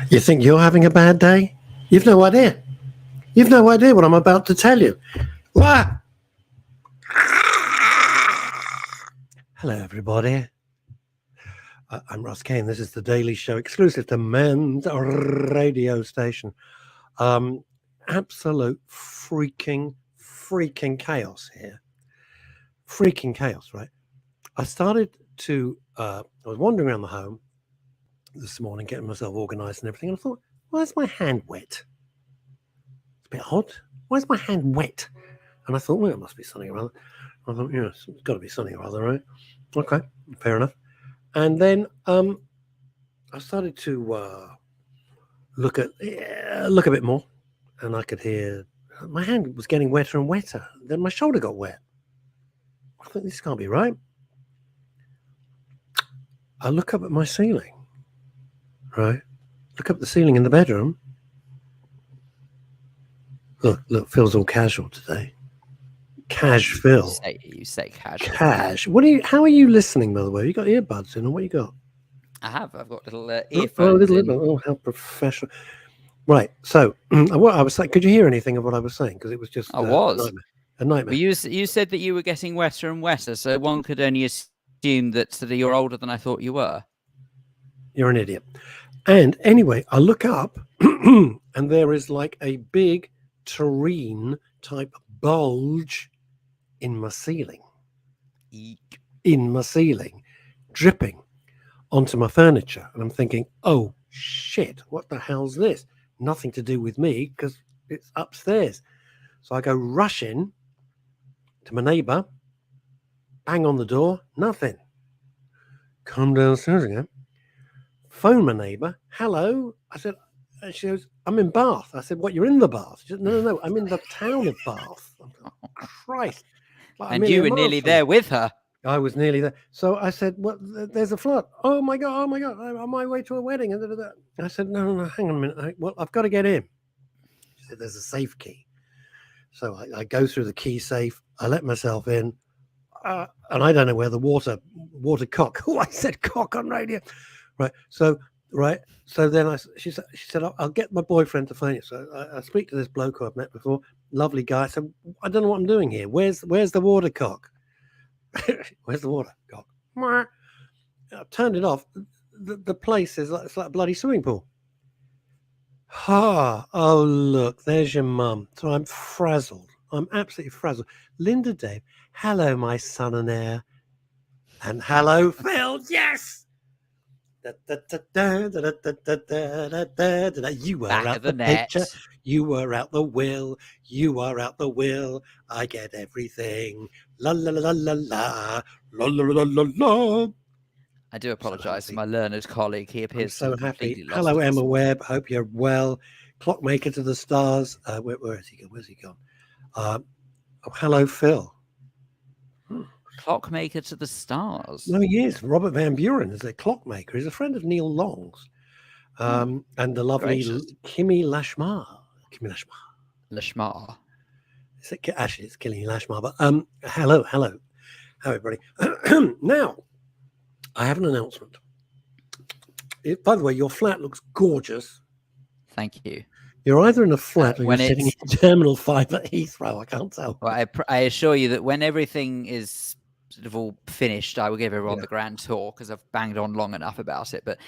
You think you're having a bad day? You've no idea. You've no idea what I'm about to tell you. Wah! Hello, everybody. I'm Russ Kane. This is the Daily Show, exclusive to Men's radio station. Absolute freaking chaos here. Freaking chaos, right? I started to, I was wandering around the home this morning, getting myself organized and everything, and I thought, why is my hand wet? It's a bit odd. Why is my hand wet? And I thought, well, it must be something or other. I thought, yeah, it's got to be something or other, right? Okay, fair enough. And then I started to look a bit more, and I could hear my hand was getting wetter and wetter. Then my shoulder got wet. I thought, this can't be right. I look up at my ceiling, right? Look up the ceiling in the bedroom. Look, Phil's all casual today. Cash Phil. You say casual. Cash. How are you listening, by the way? You got earbuds in, or what you got? I've got little earphones. Oh, how professional. Right. So, what I was saying, could you hear anything of what I was saying? Because it was just a nightmare. Well, you said that you were getting wetter and wetter, so one could only assume that you're older than I thought you were. You're an idiot. And anyway, I look up, and there is like a big tureen type bulge in my ceiling. Eek. In my ceiling, dripping onto my furniture. And I'm thinking, oh shit, what the hell's this? Nothing to do with me because it's upstairs. So I go rushing to my neighbour, bang on the door, nothing. Come downstairs again, phone my neighbour, hello. I said, she goes, I'm in Bath. I said, what, you're in the Bath? She said, no, I'm in the town of Bath. Oh, Christ. Like, and you were nearly there with her. I was nearly there. So I said, "What? There's a flood. Oh my God. I'm on my way to a wedding." And I said, no, hang on a minute. I've got to get in. She said, there's a safe key. So I go through the key safe. I let myself in. And I don't know where the water cock. Oh, I said cock on radio. Right. So then she said, I'll get my boyfriend to phone you. So I speak to this bloke who I've met before. Lovely guy. I said, I don't know what I'm doing here. Where's the water cock? Where's the water cock? I turned it off. The place is like, it's like a bloody swimming pool. Oh, look, there's your mum. So I'm frazzled. I'm absolutely frazzled. Linda Dave, hello, my son and heir. And hello, Phil. Yes. You were out the picture. You were out the will. You are out the will. I get everything. La la la la la la la la la la. I do apologise to my learned colleague. He appears so happy. Hello, Emma Webb. Hope you're well. Clockmaker to the stars. Where is he gone? Where's he gone? Hello, Phil. Clockmaker to the stars. No, he is. Robert Van Buren is a clockmaker. He's a friend of Neil Long's. And the lovely Kimmy Lashmar. Lashmar. Actually, it's Kimmy Lashmar. But hello, everybody. Now, I have an announcement. By the way, your flat looks gorgeous. Thank you. You're either in a flat or you're sitting in Terminal 5 at Heathrow. I can't tell. Well, I assure you that when everything is sort of all finished, I will give everyone the grand tour because I've banged on long enough about it. But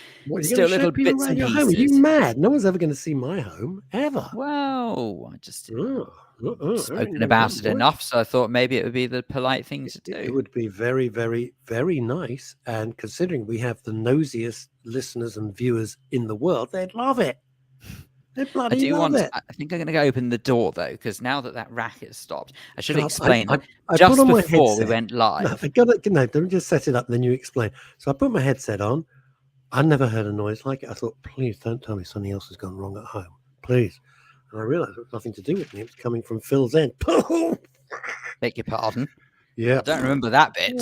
still little bits and pieces. Home? Are you mad? No one's ever going to see my home, ever. Well, I just spoken about it enough, so I thought maybe it would be the polite thing to do. It would be very, very, very nice. And considering we have the nosiest listeners and viewers in the world, they'd love it. They bloody love it. I think I'm going to go open the door, though, because now that racket stopped, I should explain. I just before we went live. Don't just set it up, then you explain. So I put my headset on. I never heard a noise like it. I thought, please don't tell me something else has gone wrong at home. Please. And I realised it was nothing to do with me. It was coming from Phil's end. Beg your pardon? Yeah. I don't remember that bit.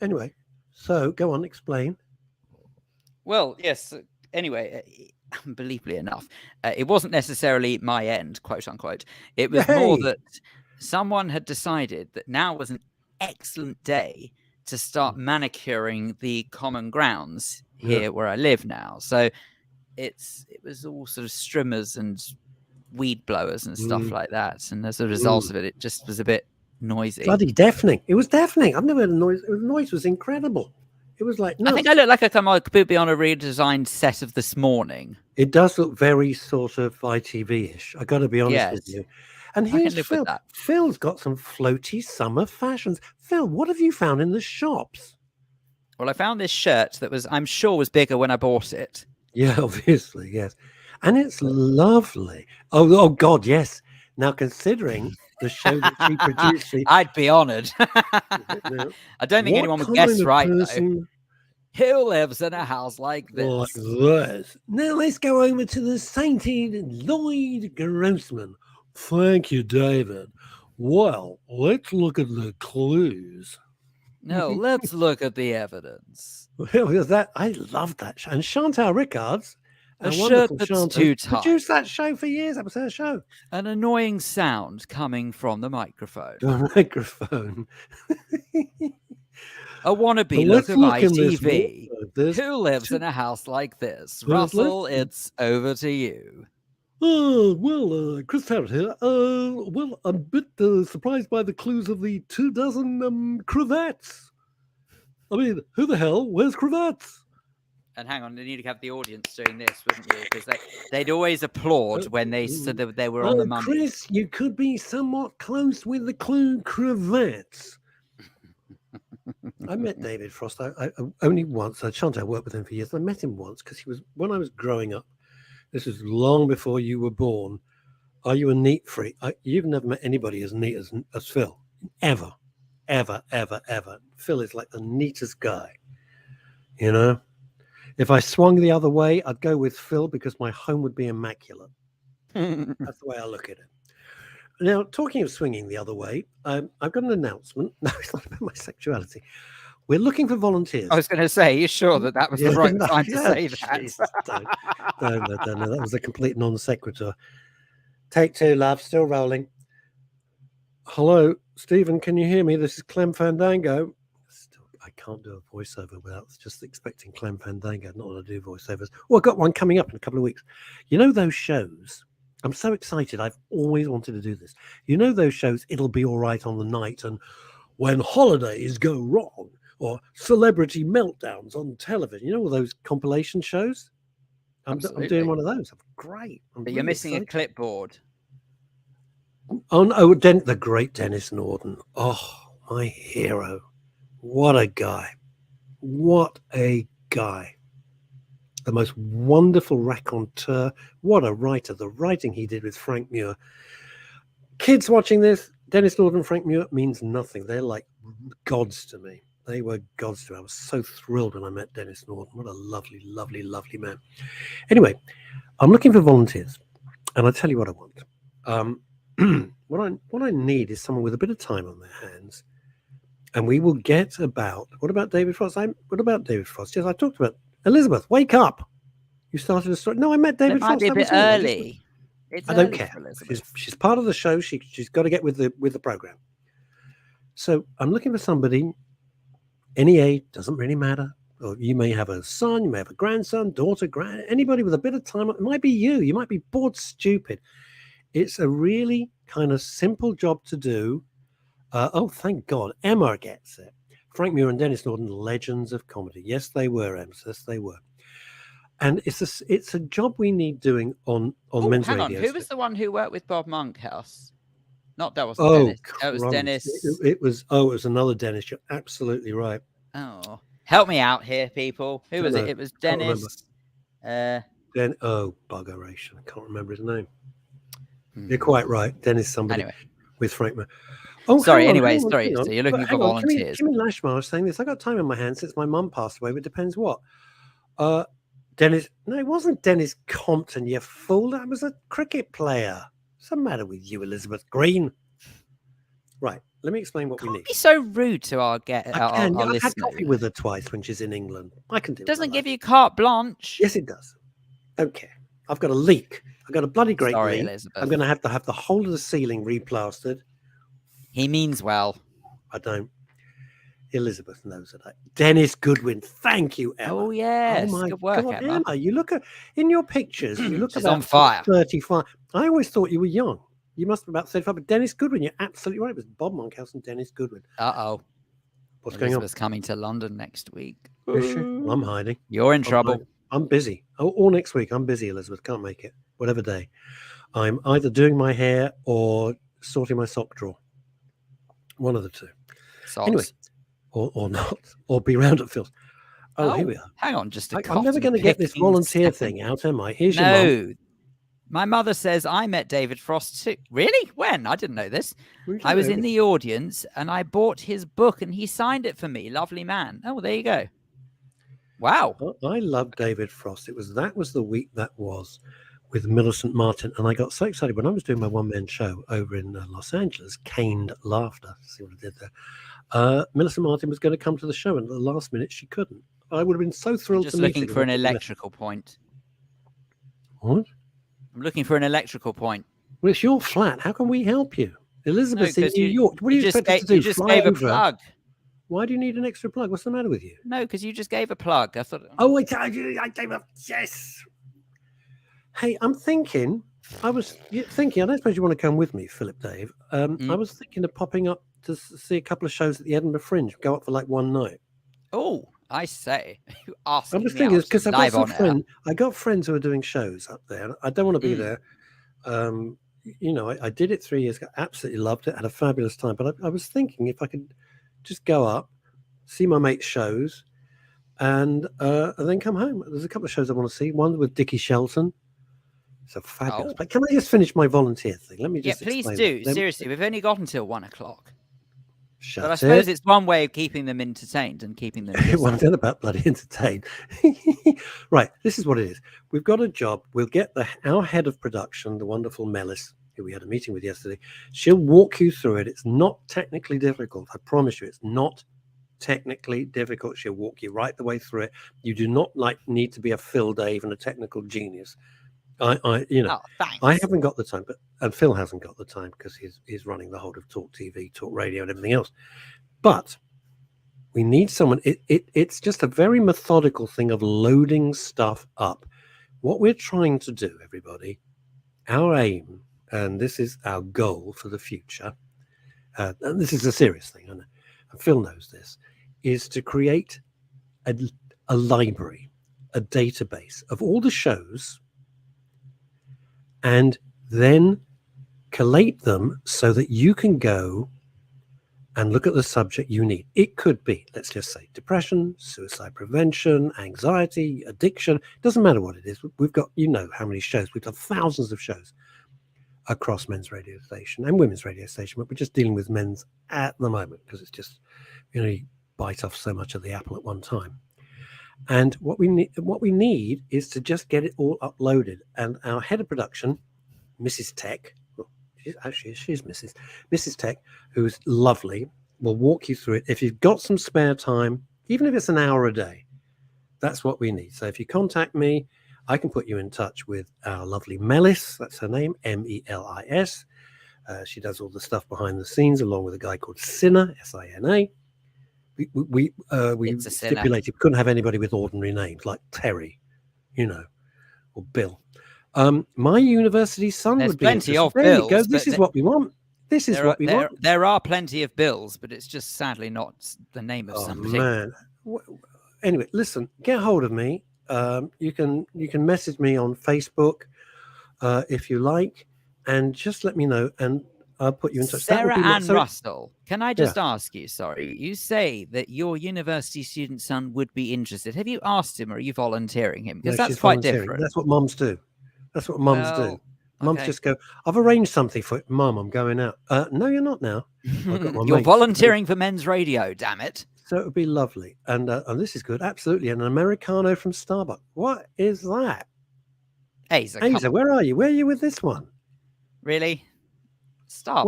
Anyway, so go on, explain. Well, yes. Anyway, unbelievably enough, it wasn't necessarily my end, quote unquote. It was more that someone had decided that now was an excellent day to start manicuring the common grounds here where I live now. So it was all sort of strimmers and weed blowers and stuff like that. And as a result of it, it just was a bit noisy. Bloody deafening. It was deafening. I've never heard a noise. The noise was incredible. It was like nuts. I think I look like I could be on a redesigned set of This Morning. It does look very sort of ITV-ish. I got to be honest with you. And here's Phil. Phil's got some floaty summer fashions. Phil, what have you found in the shops? Well, I found this shirt that I'm sure was bigger when I bought it. Yeah, obviously, yes. And it's lovely. Oh God, yes. Now, considering the show that she produced, I'd be honoured. I don't think anyone would guess right, though. Who lives in a house like this? Like this. Now, let's go over to the sainted Lloyd Grossman. Thank you, David. Well, let's look at the clues. No, let's look at the evidence. I love that show. And Chantal Rickards, a shirt that's too tight, produced that show for years. That was her show. An annoying sound coming from the microphone. The microphone. A wannabe look of ITV. Who lives in a house like this? Russell, it's over to you. Well, Chris Tarrant here. Well, I'm a bit surprised by the clues of the 24 cravats. I mean, who the hell wears cravats? And hang on, they need to have the audience doing this, wouldn't you? Because they'd always applaud when they said that they were on the money. Chris, you could be somewhat close with the clue cravats. I met David Frost. I only once. Chantal worked with him for years. I met him once because he was, when I was growing up, this was long before you were born. Are you a neat freak? You've never met anybody as neat as Phil. Ever. Phil is like the neatest guy. You know? If I swung the other way, I'd go with Phil because my home would be immaculate. That's the way I look at it. Now, talking of swinging the other way, I've got an announcement. No, it's not about my sexuality. We're looking for volunteers. I was going to say, are you sure that was the right time to say that? Jesus, don't. That was a complete non sequitur. Take two, love. Still rolling. Hello, Stephen. Can you hear me? This is Clem Fandango. I can't do a voiceover without just expecting Clem Fandango not to do voiceovers. Well, I've got one coming up in a couple of weeks. You know those shows? I'm so excited. I've always wanted to do this. You know those shows, It'll Be All Right on the Night, and When Holidays Go Wrong, or Celebrity Meltdowns on television. You know all those compilation shows? I'm doing one of those. Great. But you're missing a clipboard. Oh, no, the great Dennis Norden. Oh, my hero. What a guy. What a guy. The most wonderful raconteur. What a writer. The writing he did with Frank Muir. Kids watching this, Dennis Norden and Frank Muir means nothing. They're like gods to me. They were gods to me. I was so thrilled when I met Dennis Norden. What a lovely, lovely, lovely man. Anyway, I'm looking for volunteers. And I'll tell you what I want. What I need is someone with a bit of time on their hands. And we will get about, what about David Frost? What about David Frost? Yes, I talked about Elizabeth. Wake up. You started a story. No, I met David Frost. It might be a bit early. I don't care. She's part of the show. She's got to get with the program. So I'm looking for somebody, any age, doesn't really matter. Or you may have a son, you may have a grandson, daughter, anybody with a bit of time. It might be you. You might be bored stupid. It's a really kind of simple job to do. Oh, thank God. Emma gets it. Frank Muir and Dennis Norden, legends of comedy. Yes, they were, Emma. Yes, they were. And it's a job we need doing on men's radio. Hang on. Who was the one who worked with Bob Monkhouse? That wasn't Dennis. That was Dennis. It was another Dennis. You're absolutely right. Oh, help me out here, people. Who was it? It was Dennis. Buggeration. I can't remember his name. You're quite right. Dennis somebody with Frank Muir. Oh, sorry. Anyway, sorry. So you're looking for volunteers. Jimmy Lashmar was saying this. I got time in my hands since my mum passed away, but it depends what. Dennis. No, it wasn't Dennis Compton, you fool. That was a cricket player. What's the matter with you, Elizabeth Green? Right. Let me explain what we need. Be so rude to our listeners. I've had coffee with her twice when she's in England. I can do it. Doesn't give you carte blanche. Yes, it does. Okay. I've got a leak. I've got a bloody great leak. Elizabeth. I'm going to have the whole of the ceiling replastered. He means well. I don't. Elizabeth knows it. Dennis Goodwin. Thank you, Emma. Oh, yes. Oh, my Good work, God, Emma. You look in your pictures, you look She's about on fire. 35. I always thought you were young. You must be about 35. But Dennis Goodwin, you're absolutely right. It was Bob Monkhouse and Dennis Goodwin. Uh-oh. What's going on? Elizabeth's coming to London next week. Is she? Well, I'm hiding. You're in trouble. I'm busy. All next week. I'm busy, Elizabeth. Can't make it. Whatever day. I'm either doing my hair or sorting my sock drawer. One of the two. Socks. Anyway, or not. Or be round at Phil's. Oh, here we are. Hang on, just a I'm never going to get this volunteer thing out, am I? Here's your mum. My mother says I met David Frost too. Really? When? I didn't know this. I was in the audience and I bought his book and he signed it for me. Lovely man. Oh, there you go. Wow. I love David Frost. That was the week that was with Millicent Martin. And I got so excited when I was doing my one-man show over in Los Angeles, Caned Laughter. See what I did there? Millicent Martin was going to come to the show and at the last minute she couldn't. I would have been so thrilled just to meet looking for an electrical point. What? I'm looking for an electrical point. Well, it's your flat. How can we help you? Elizabeth's in New York. What do you expect us to do? You just gave a plug. Why do you need an extra plug? What's the matter with you? No, because you just gave a plug. I thought. Oh, I gave a yes. Hey, I'm thinking. I was thinking. I don't suppose you want to come with me, Philip, Dave. I was thinking of popping up to see a couple of shows at the Edinburgh Fringe. Go up for like one night. Oh, I say. You asked me. I was thinking because I've got some friends. I got friends who are doing shows up there. I don't want to be there. You know, I did it 3 years ago. Absolutely loved it. Had a fabulous time. But I was thinking if I could just go up, see my mates' shows, and then come home. There's a couple of shows I want to see. One with Dickie Shelton. It's a fabulous. But can I just finish my volunteer thing? Let me just. Yeah, please do. Seriously, we've only got until 1 o'clock. But I Shut suppose it's one way of keeping them entertained and keeping them. Well, I'm about bloody entertained. Right, this is what it is. We've got a job. We'll get our head of production, the wonderful Melis, who we had a meeting with yesterday. She'll walk you through it. It's not technically difficult. I promise you, it's not technically difficult. She'll walk you right the way through it. You do not need to be a Phil, Dave, and a technical genius. I haven't got the time, and Phil hasn't got the time because he's running the whole of Talk TV, Talk Radio, and everything else. But we need someone. It's just a very methodical thing of loading stuff up. What we're trying to do, everybody, our aim, and this is our goal for the future, and this is a serious thing, and Phil knows this, is to create a library, a database of all the shows, and then collate them so that you can go and look at the subject you need. It could be, let's just say, depression, suicide prevention, anxiety, addiction. It doesn't matter what it is. We've got, how many shows. We've got thousands of shows across men's radio station and women's radio station, but we're just dealing with men's at the moment because it's just, you bite off so much of the apple at one time. And what we need is to just get it all uploaded. And our head of production, Mrs. Tech, she's Mrs. Tech, who's lovely, will walk you through it. If you've got some spare time, even if it's an hour a day, that's what we need. So if you contact me, I can put you in touch with our lovely Melis. That's her name, Melis. She does all the stuff behind the scenes, along with a guy called Sinner, Sina. We stipulated we couldn't have anybody with ordinary names like Terry, or Bill. My university son would be plenty of Bills. Bills. There you go. This is what we want. This is what we want. There are plenty of Bills, but it's just sadly not the name of somebody. Man. Anyway, listen, get hold of me. You can message me on Facebook if you like, and just let me know, and I'll put you in touch. Sarah Ann Russell, can I just ask you, sorry, you say that your university student son would be interested. Have you asked him or are you volunteering him? Because that's quite different. That's what mums do. That's what mums do. Mums just go, I've arranged something for it. Mum, I'm going out. No, you're not now. You're volunteering for men's radio, damn it. So it would be lovely. And this is good. Absolutely. An Americano from Starbucks. What is that? Hazer, where are you? Where are you with this one? Really? Starbucks.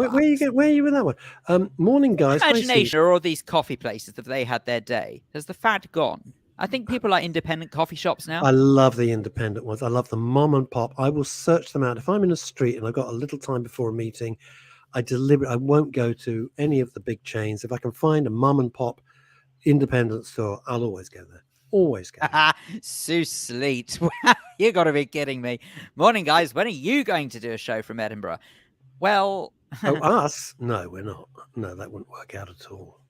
Where are you with that one? Morning, guys. Imagination or all these coffee places that they had their day. Has the fad gone? I think people like independent coffee shops now. I love the independent ones. I love the mom and pop. I will search them out. If I'm in a street and I've got a little time before a meeting, I won't go to any of the big chains. If I can find a mom and pop independent store, I'll always go there. Always go there. So sleet. You got to be kidding me. Morning, guys. When are you going to do a show from Edinburgh? Well, Oh, us? No, we're not. No, that wouldn't work out at all.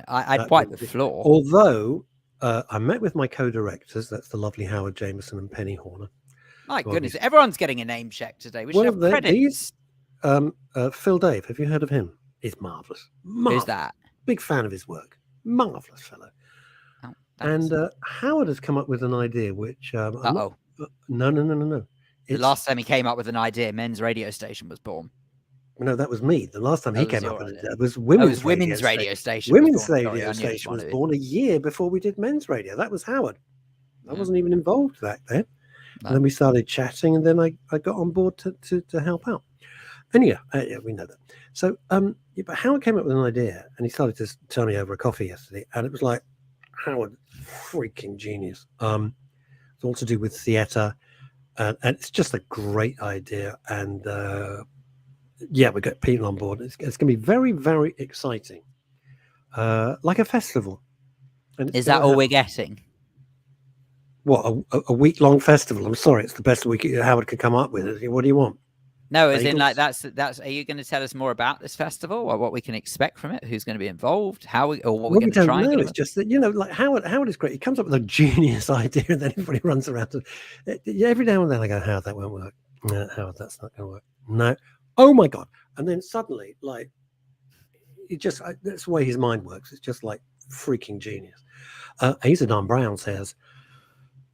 I'd wipe the floor. Although I met with my co-directors, that's the lovely Howard Jameson and Penny Horner. My goodness, everyone's getting a name check today. We should have credits. Phil Dave, have you heard of him? He's marvellous. Who's that? Big fan of his work. Marvellous fellow. Oh, and Howard has come up with an idea which... No. The last time he came up with an idea, men's radio station was born. No, that was me. The last time he came up with it was women's radio station. Women's radio station was born a year before we did men's radio. That was Howard. I wasn't even involved back then. No. And then we started chatting, and then I got on board to help out. And yeah, we know that. So, but Howard came up with an idea, and he started to tell me over a coffee yesterday, and it was like, Howard, freaking genius. It's all to do with theatre, and it's just a great idea. And yeah, we got people on board. It's going to be very, very exciting, like a festival. And is that all we're getting? What, a week-long festival? I'm sorry, it's the best week Howard could come up with. What do you want? No, as in like that's. Are you going to tell us more about this festival, or what we can expect from it? Who's going to be involved? How we, or what we're going to try? It's just that, like Howard is great. He comes up with a genius idea, and then everybody runs around. Every now and then I go, Howard, that won't work. No, Howard, that's not going to work. No, oh my God! And then suddenly, like, that's the way his mind works. It's just like freaking genius. Asa Dan Brown says,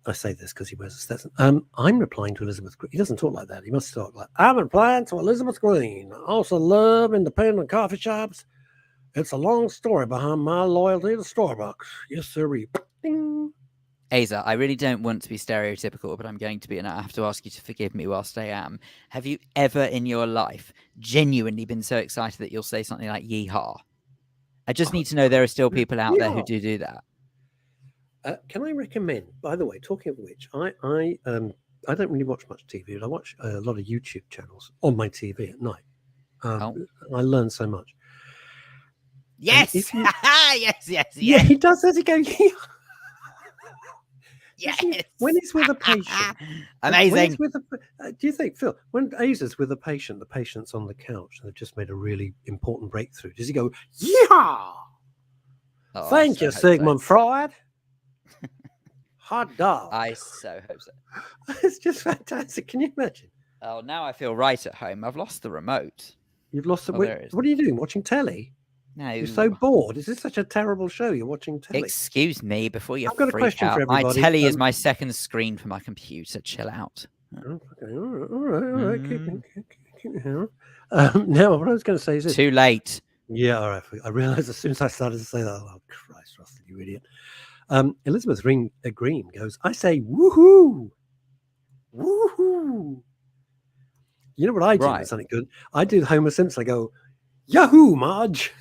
I say this because he wears a Stetson. I'm replying to Elizabeth Green. He doesn't talk like that. He must talk like, I'm replying to Elizabeth Green. I also love independent coffee shops. It's a long story behind my loyalty to Starbucks. Yes, sir. Ding. Asa, I really don't want to be stereotypical, but I'm going to be, and I have to ask you to forgive me whilst I am. Have you ever in your life genuinely been so excited that you'll say something like yeehaw? I just need to know there are still people out there who do that. Can I recommend, by the way, talking of which, I don't really watch much TV, but I watch a lot of YouTube channels on my TV at night. I learn so much. Yes. Yes. Yeah, he does. Does he go, yeah. Yes. When he's with a patient. Amazing. Do you think, Phil, when Asa's with a patient, the patient's on the couch and they've just made a really important breakthrough, does he go, yeah? Thank you, Sigmund Freud. Hot dog. I so hope so. It's just fantastic. Can you imagine? Oh, now I feel right at home. I've lost the remote. You've lost the remote? What are you doing? Watching telly? No. You're so bored. Is this such a terrible show? You're watching telly. Excuse me before you I've got a question for everybody. My telly is my second screen for my computer. Chill out. Okay. All right. Keep it here. Now, what I was going to say is this. Too late. Yeah, all right. I realized as soon as I started to say that, oh, Christ, Russell, you idiot. Elizabeth Green goes, I say, woohoo. Woohoo. You know what I do? Right. Something good. I do Homer Simpson. I go, Yahoo, Marge.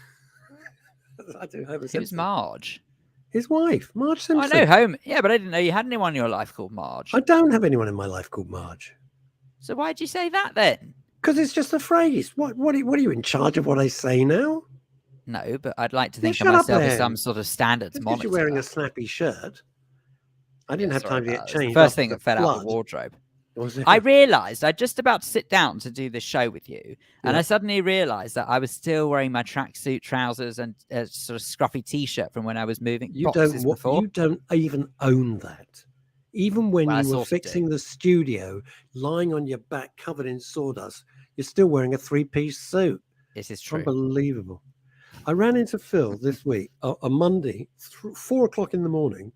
I do Homer Simpson. Who's Marge? His wife, Marge Simpson. I know Homer. Yeah, but I didn't know you had anyone in your life called Marge. I don't have anyone in my life called Marge. So why'd you say that then? Because it's just a phrase. What are you in charge of what I say now? No, but I'd like to think of myself as some sort of standards monitor. You're wearing a snappy shirt. I didn't have time to get changed. First thing that fell out of the wardrobe. I realised I'd just about to sit down to do this show with you, and I suddenly realised that I was still wearing my tracksuit trousers and a sort of scruffy T-shirt from when I was moving boxes before. You don't even own that. Even when you were fixing the studio, lying on your back covered in sawdust, you're still wearing a three-piece suit. This is true. Unbelievable. I ran into Phil this week, a Monday, 4 o'clock in the morning.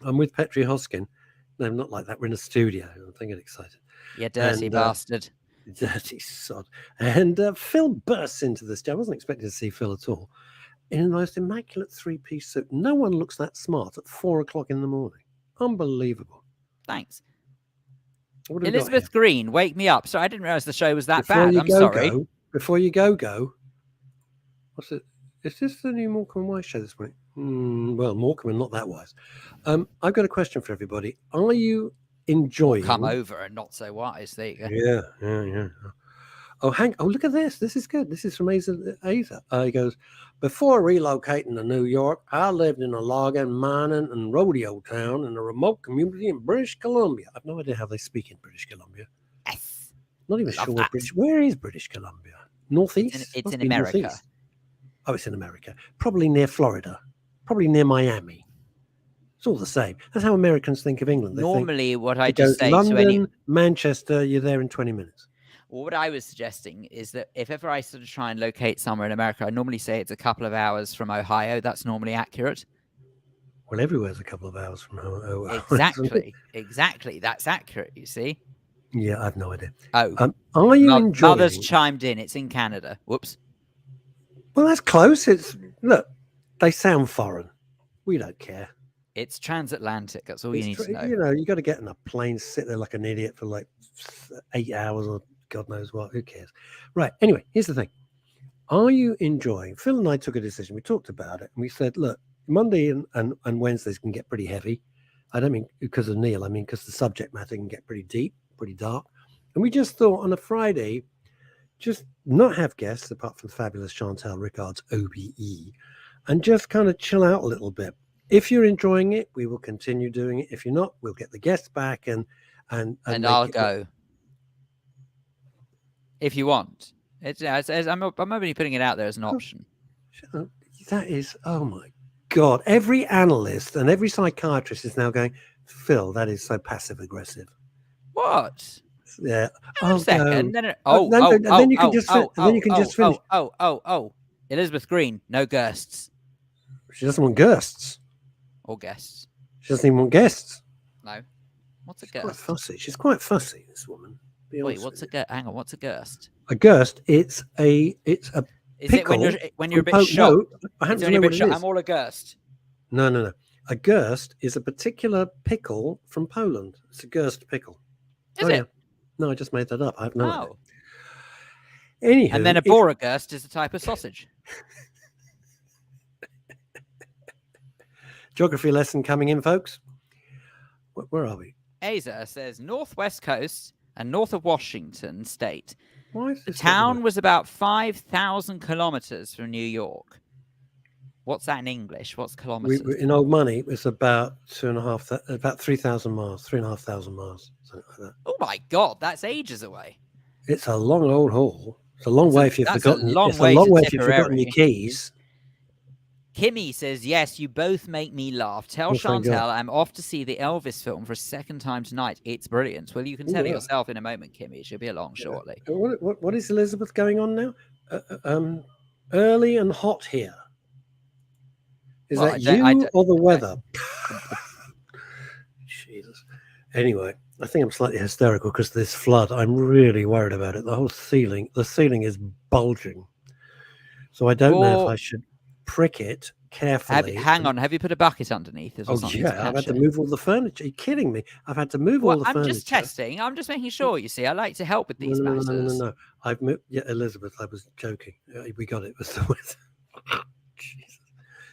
I'm with Petri Hoskin. No, not like that. We're in a studio. I'm getting excited. You dirty bastard. Dirty sod. And Phil bursts into this. I wasn't expecting to see Phil at all. In the most immaculate three-piece suit. No one looks that smart at 4 o'clock in the morning. Unbelievable. Thanks. Elizabeth Green, wake me up. So I didn't realize the show was that bad. I'm sorry. Before you go. What's it? Is this the new Morecambe and Wise show this week? Well, Morecambe and not that wise. I've got a question for everybody. Are you enjoying... Come over and not so wise. There you go. Yeah. Oh, look at this. This is good. This is from Asa. He goes, before relocating to New York, I lived in a logging, mining, and rodeo town in a remote community in British Columbia. I've no idea how they speak in British Columbia. Yes. Not even sure where is British Columbia? Northeast? It's in America. Northeast. Oh, it's in America. Probably near Florida. Probably near Miami. It's all the same. That's how Americans think of England. They Normally, think what I just say London, to any Manchester, you're there in 20 minutes. Well, what I was suggesting is that if ever I sort of try and locate somewhere in America, I normally say it's a couple of hours from Ohio. That's normally accurate. Well, everywhere's a couple of hours from Ohio. Exactly. That's accurate, you see. Yeah, I've no idea. Oh, are you enjoying? Mother's chimed in. It's in Canada. Whoops. Well, that's close. Look, they sound foreign. We don't care. It's transatlantic. That's all you need to know. You know, you got to get in a plane, sit there like an idiot for like 8 hours or God knows what. Who cares? Right. Anyway, here's the thing. Are you enjoying? Phil and I took a decision. We talked about it and we said, look, Monday and Wednesdays can get pretty heavy. I don't mean because of Neil. I mean because the subject matter can get pretty deep, pretty dark. And we just thought on a Friday, just not have guests apart from the fabulous Chantal Rickards OBE and just kind of chill out a little bit. If you're enjoying it, we will continue doing it. If you're not, we'll get the guests back and I'll go. If you want. I'm only putting it out there as an option. That is, oh my God. Every analyst and every psychiatrist is now going, Phil, that is so passive aggressive. What? Yeah. A second. Then you can just finish. Elizabeth Green, no guests. She doesn't want guests. Or guests. She doesn't even want guests. No. What's a She's gust? quite fussy. She's quite fussy, this woman. Wait, what's a gust? Hang on, what's a gust? A gust, it's a Is pickle. it when you're a bit shocked? No, I haven't When you're a know bit what shocked. it is. I'm all a gust. No. A gust is a particular pickle from Poland. It's a gust pickle. Is it? Yeah. No, I just made that up. I have no idea. Anywho, and then a Boragust is a type of sausage. Geography lesson coming in, folks. Where are we? Asa says Northwest Coast and north of Washington State. Why is The this town was about 5,000 kilometers from New York. What's that in English? What's kilometers? In old money, it's about 3,000 miles, 3,500 miles, something like that. Oh my God, that's ages away. It's a long old haul. It's a long way if you've forgotten. It's a long way if you've forgotten your keys. Kimmy says, yes, you both make me laugh. Tell Chantal I'm off to see the Elvis film for a second time tonight. It's brilliant. Well, you can tell it yourself in a moment, Kimmy. It should be along shortly. What is Elizabeth going on now? Early and hot here. Is that you or the weather? Jesus. Anyway, I think I'm slightly hysterical because this flood. I'm really worried about it. The ceiling is bulging. So I don't know if I should prick it carefully. Hang on. Have you put a bucket underneath? I've had to move all the furniture. Are you kidding me? I've had to move all the furniture. I'm just testing. I'm just making sure, you see. I like to help with these matters. No. I've moved. Yeah, Elizabeth, I was joking. We got it. Was the weather. Jesus.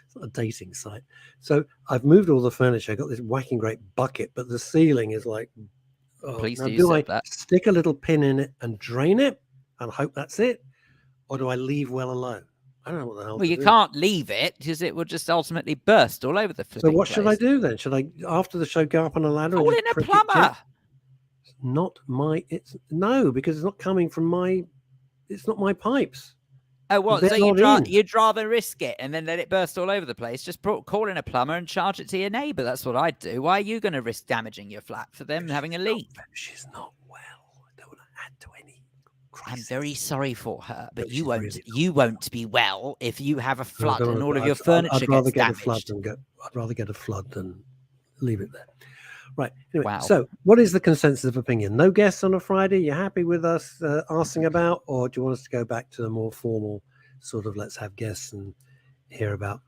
It's not a dating site. So I've moved all the furniture. I got this whacking great bucket, but the ceiling is like, please do I stick a little pin in it and drain it and hope that's it? Or do I leave well alone? I don't know what the hell. Well, you can't leave it because it will just ultimately burst all over the flipping So what place. should I do then? Should I, after the show, go up on a ladder? Call in a plumber. It's not my. Because it's not coming from my. It's not my pipes. Oh, what? So you'd rather risk it and then let it burst all over the place? Just call in a plumber and charge it to your neighbour. That's what I'd do. Why are you going to risk damaging your flat for them having a leak? She's not well. I don't want to add to any. I'm very sorry for her, but you won't be well if you have a flood and all of your furniture gets damaged. I'd rather get a flood than leave it there. Right. Anyway, wow. So what is the consensus of opinion? No guests on a Friday? You happy with us asking about, or do you want us to go back to the more formal sort of let's have guests and hear about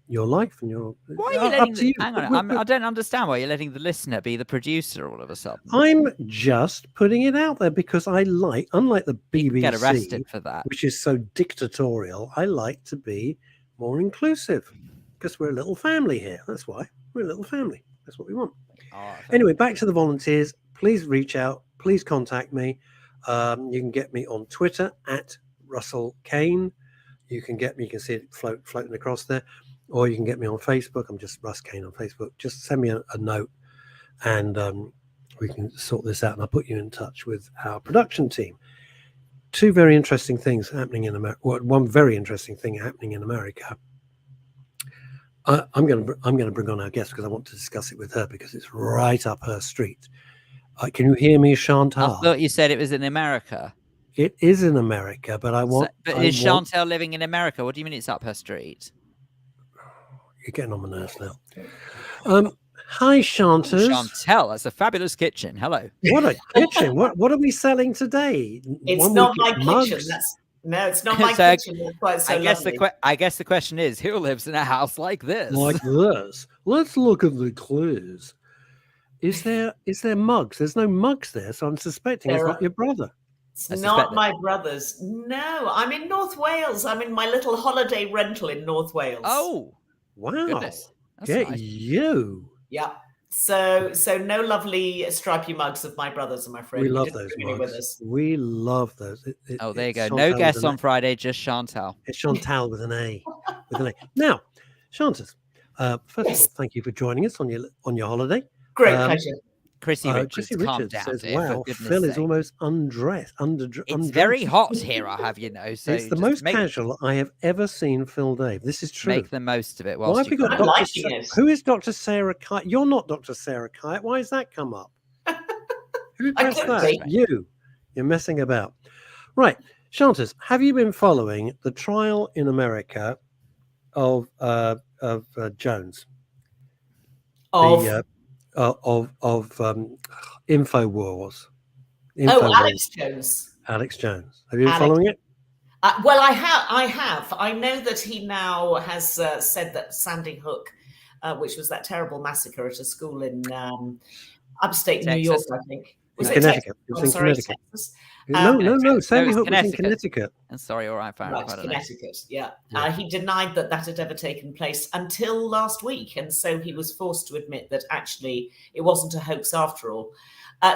your life and your... Why are you letting... Hang on, I don't understand why you're letting the listener be the producer all of a sudden. I'm just putting it out there because I like, unlike the BBC, you get arrested for that, which is so dictatorial, I like to be more inclusive because we're a little family here. That's why. We're a little family. That's what we want. Anyway, back to the volunteers. Please reach out. Please contact me. You can get me on Twitter at Russell Kane. You can get me, you can see it floating across there, or you can get me on Facebook. I'm just Russ Kane on Facebook. Just send me a note, and we can sort this out, and I'll put you in touch with our production team. Two very interesting things happening in America. Well, one very interesting thing happening in America. I'm going to bring on our guest because I want to discuss it with her because it's right up her street. Can you hear me, Chantal? I thought you said it was in America. It is in America, but is Chantal living in America? What do you mean it's up her street? You're getting on my nerves now. Hi, Chantal. Chantal, that's a fabulous kitchen. Hello. What a kitchen! What are we selling today? It's not my kitchen. No, it's not my kitchen. It's quite so I guess the question is, who lives in a house like this? Like this. Let's look at the clues. Is there mugs? There's no mugs there, so I'm suspecting it's not your brother. It's not my brother's. No, I'm in North Wales. I'm in my little holiday rental in North Wales. Oh, wow! Goodness. Get nice. You. Yeah. So no lovely stripy mugs of my brother's, I'm afraid. We love those mugs. We love those. There you go. No guests on Friday, just Chantal. It's Chantal with an A. Now, Chantal, first of all, thank you for joining us on your holiday. Great pleasure. Chrissy Richards says, "Wow, Phil is almost undressed. It's very hot here, I have you know. So it's the most casual I have ever seen Phil Dave. This is true. Make the most of it. Why have we got who is Dr. Sarah Kite? You're not Dr. Sarah Kite. Why has that come up? Who pressed that? You're messing about. Right, Chantal, have you been following the trial in America of Jones? Infowars. Alex Jones. Alex Jones. Have you been following it? Well, I have. I know that he now has said that Sandy Hook, which was that terrible massacre at a school in upstate Texas. New York, I think. Was it Connecticut? It was in Connecticut. Texas. No. Sandy Hook was in Connecticut. Sorry, all right, fair enough. Connecticut, yeah. He denied that had ever taken place until last week. And so he was forced to admit that actually it wasn't a hoax after all.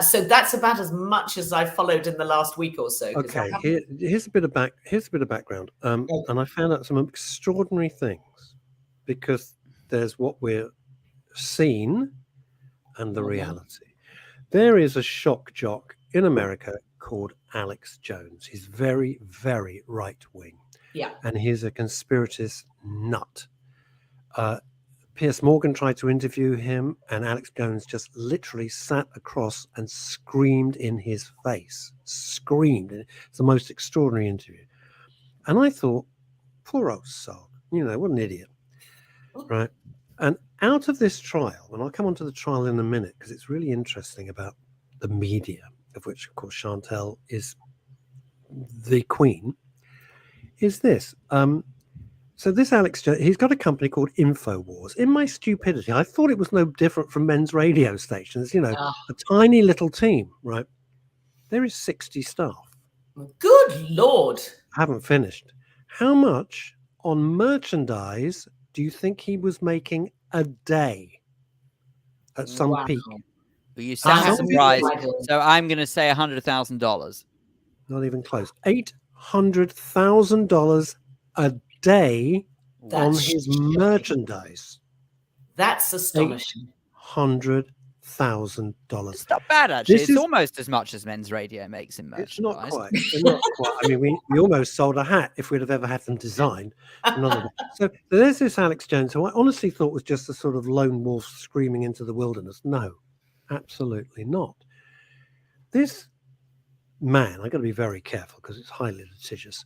So that's about as much as I followed in the last week or so. Okay, here's a bit of background. And I found out some extraordinary things because there's what we're seeing and the reality. There is a shock jock in America called Alex Jones. He's very, very right wing. Yeah. And he's a conspiratist nut. Piers Morgan tried to interview him, and Alex Jones just literally sat across and screamed in his face. Screamed. It's the most extraordinary interview. And I thought, poor old soul, what an idiot. Right. And out of this trial, and I'll come on to the trial in a minute because it's really interesting about the media, of which, of course, Chantal is the queen, is this. So this Alex, he's got a company called Infowars. In my stupidity, I thought it was no different from men's radio stations, a tiny little team, right? There is 60 staff. Good Lord. I haven't finished. How much on merchandise do you think he was making a day at some peak? Well, you sound surprised. So I'm going to say $100,000. Not even close. $800,000 a day on his merchandise. That's astonishing. $100,000. It's not bad, actually. It's almost as much as men's radio makes in merchandise. It's not quite. I mean, we almost sold a hat if we'd have ever had them designed. So there's this Alex Jones, who I honestly thought was just a sort of lone wolf screaming into the wilderness. No, absolutely not. This man, I've got to be very careful because it's highly litigious,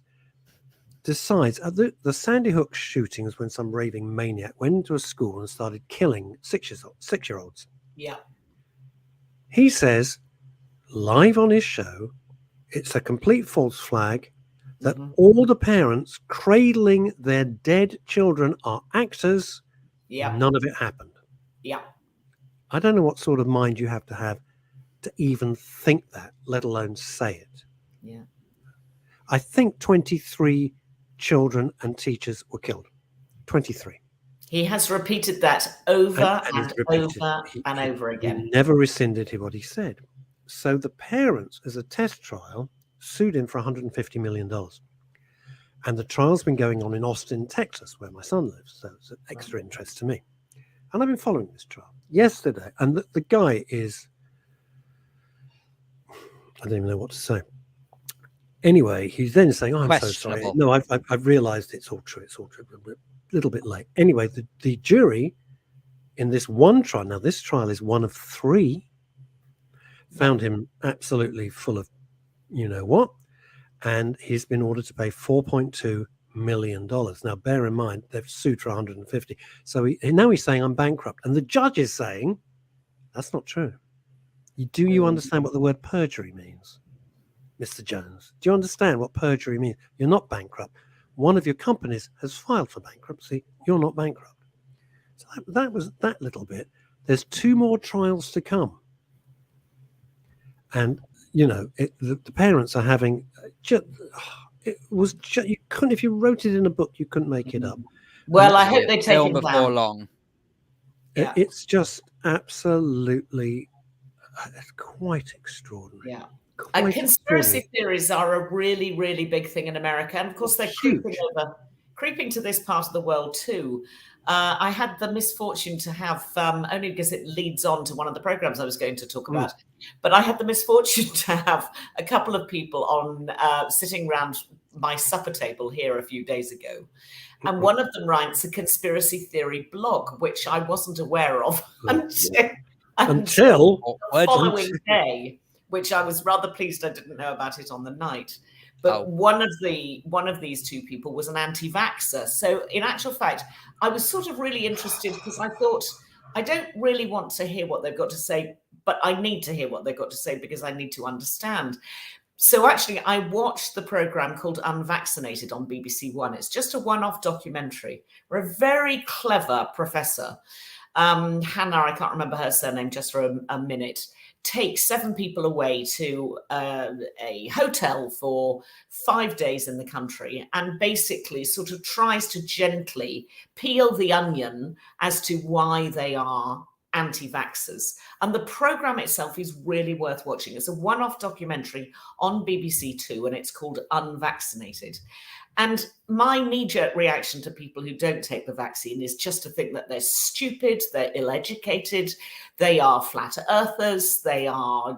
decides the Sandy Hook shootings when some raving maniac went into a school and started killing six-year-olds. Yeah. He says, live on his show, it's a complete false flag, that all the parents cradling their dead children are actors. Yeah. None of it happened. Yeah. I don't know what sort of mind you have to even think that, let alone say it. Yeah. I think 23 children and teachers were killed. 23. He has repeated that over and over again. He never rescinded what he said. So the parents, as a test trial, sued him for $150 million. And the trial's been going on in Austin, Texas, where my son lives. So it's an extra interest to me. And I've been following this trial yesterday. And the guy is, I don't even know what to say. Anyway, he's then saying, "Oh, I'm so sorry. Questionable. No, I've realised it's all true. It's all true. We're a little bit late." Anyway, the jury in this one trial, now this trial is one of 3, found him absolutely full of you know what, and he's been ordered to pay $4.2 million. Now, bear in mind, they've sued for 150. So now he's saying, "I'm bankrupt." And the judge is saying, that's not true. Do you understand what the word perjury means? Mr. Jones, do you understand what perjury means? You're not bankrupt. One of your companies has filed for bankruptcy. You're not bankrupt. So that was that little bit. There's 2 more trials to come. And, the parents are having it was just, you couldn't, if you wrote it in a book, you couldn't make it up. Well, I hope they take Film it before down. long. Yeah. It's just absolutely quite extraordinary. Yeah. Quite And conspiracy extraordinary. theories are a really, really big thing in America. And of course, they're creeping to this part of the world too. I had the misfortune to have, only because it leads on to one of the programs I was going to talk about, but I had the misfortune to have a couple of people on sitting around my supper table here a few days ago. And one of them writes a conspiracy theory blog, which I wasn't aware of until the following day, which I was rather pleased I didn't know about it on the night. But one of these 2 people was an anti-vaxxer. So in actual fact, I was sort of really interested because I thought, I don't really want to hear what they've got to say, but I need to hear what they've got to say because I need to understand. So actually, I watched the program called Unvaccinated on BBC One. It's just a one-off documentary where a very clever professor, Hannah, I can't remember her surname just for a minute, takes 7 people away to a hotel for 5 days in the country and basically sort of tries to gently peel the onion as to why they are anti-vaxxers. And the program itself is really worth watching. It's a one-off documentary on BBC Two, and it's called Unvaccinated. And my knee-jerk reaction to people who don't take the vaccine is just to think that they're stupid, they're ill-educated, they are flat earthers, they are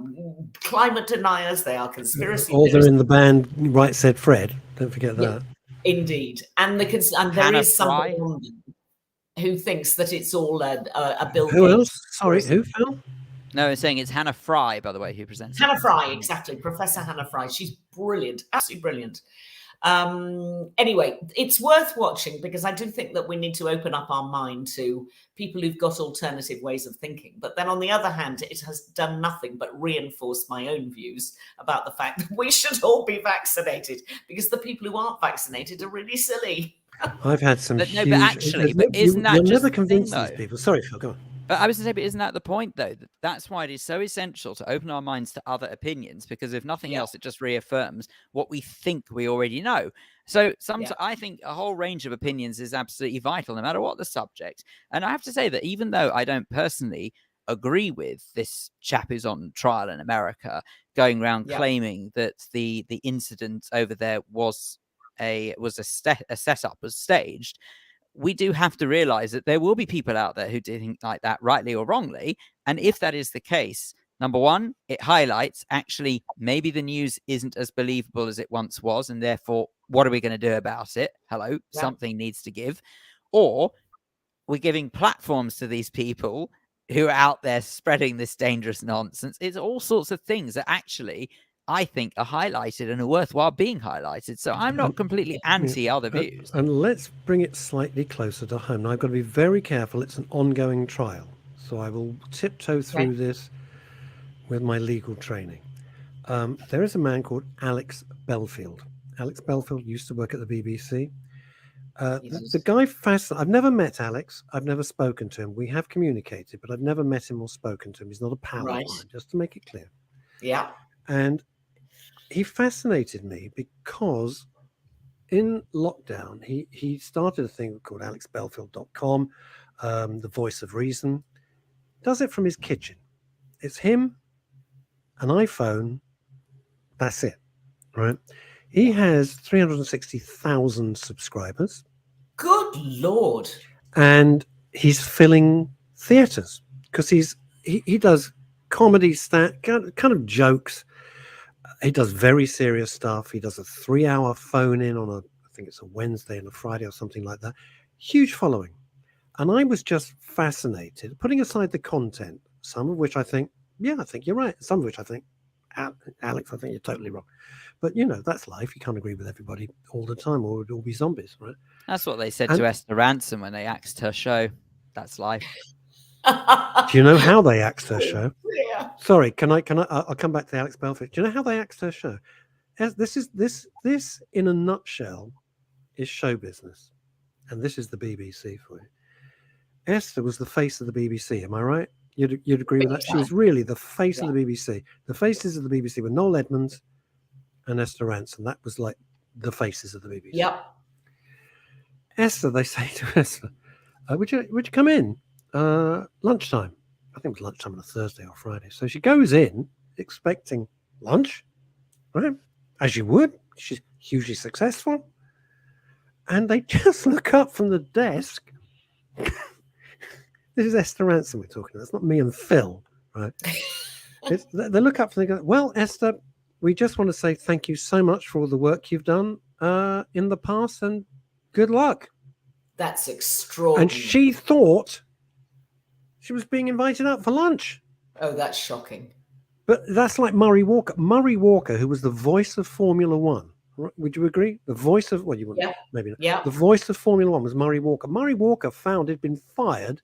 climate deniers, they are conspiracy theorists. They're in the band Right Said Fred. Don't forget that. Yeah, indeed. And there is somebody on them who thinks that it's all a Bill Gates. Who else? Sorry, who, Phil? No, it's saying it's Hannah Fry, by the way, who presents Hannah Fry, exactly. Professor Hannah Fry. She's brilliant, absolutely brilliant. Anyway, it's worth watching because I do think that we need to open up our mind to people who've got alternative ways of thinking. But then on the other hand, it has done nothing but reinforce my own views about the fact that we should all be vaccinated because the people who aren't vaccinated are really silly. I've had some but huge... No, but actually, isn't that you'll just never convince thing, these people. Sorry, Phil, go on. But I was going to say, but isn't that the point, though? That's why it is so essential to open our minds to other opinions, because if nothing else, it just reaffirms what we think we already know. So I think a whole range of opinions is absolutely vital, no matter what the subject. And I have to say that even though I don't personally agree with this chap who's on trial in America going around claiming that the incident over there was a setup, was staged, we do have to realize that there will be people out there who do think like that, rightly or wrongly. And if that is the case, number one, it highlights actually maybe the news isn't as believable as it once was, and therefore, what are we going to do about it? Hello, something needs to give. Or we're giving platforms to these people who are out there spreading this dangerous nonsense. It's all sorts of things that actually I think are highlighted and are worthwhile being highlighted. So I'm not completely anti other views. And let's bring it slightly closer to home. Now, I've got to be very careful. It's an ongoing trial. So I will tiptoe through this with my legal training. There is a man called Alex Bellfield. Alex Bellfield used to work at the BBC. The guy, I've never met Alex. I've never spoken to him. We have communicated, but I've never met him or spoken to him. He's not a pal of mine, just to make it clear. Yeah. And he fascinated me because in lockdown, he started a thing called alexbelfield.com, the voice of reason. Does it from his kitchen. It's him an iPhone. That's it, right? He has 360,000 subscribers. Good Lord. And he's filling theatres because he does comedy kind of jokes. He does very serious stuff. He does a 3-hour phone in on I think it's a Wednesday and a Friday or something like that. Huge following. And I was just fascinated, putting aside the content, some of which I think, yeah, I think you're right. Some of which I think, Alex, I think you're totally wrong. But, that's life. You can't agree with everybody all the time, or we'd all be zombies, right? That's what they said to Esther Ransom when they axed her show. That's life. Do you know how they axed her show? Yeah. Sorry, can I? I'll come back to Alex Belfur. Do you know how they axed her show? This in a nutshell is show business, and this is the BBC for you. Esther was the face of the BBC. Am I right? You'd agree with that? She was really the face of the BBC. The faces of the BBC were Noel Edmonds and Esther Ransom. That was like the faces of the BBC. Yep. Esther, they say to Esther, would you come in lunchtime? I think it was lunchtime on a Thursday or Friday. So she goes in expecting lunch, right? As you would. She's hugely successful. And they just look up from the desk. This is Esther Ransom we're talking about. It's not me and Phil, right? They look up and they go, well, Esther, we just want to say thank you so much for all the work you've done in the past and good luck. That's extraordinary. And she thought she was being invited out for lunch. Oh, that's shocking. But that's like Murray Walker. Murray Walker, who was the voice of Formula One. Would you agree? The voice of, well, you wouldn't, maybe not. Yeah. The voice of Formula One was Murray Walker. Murray Walker found he'd been fired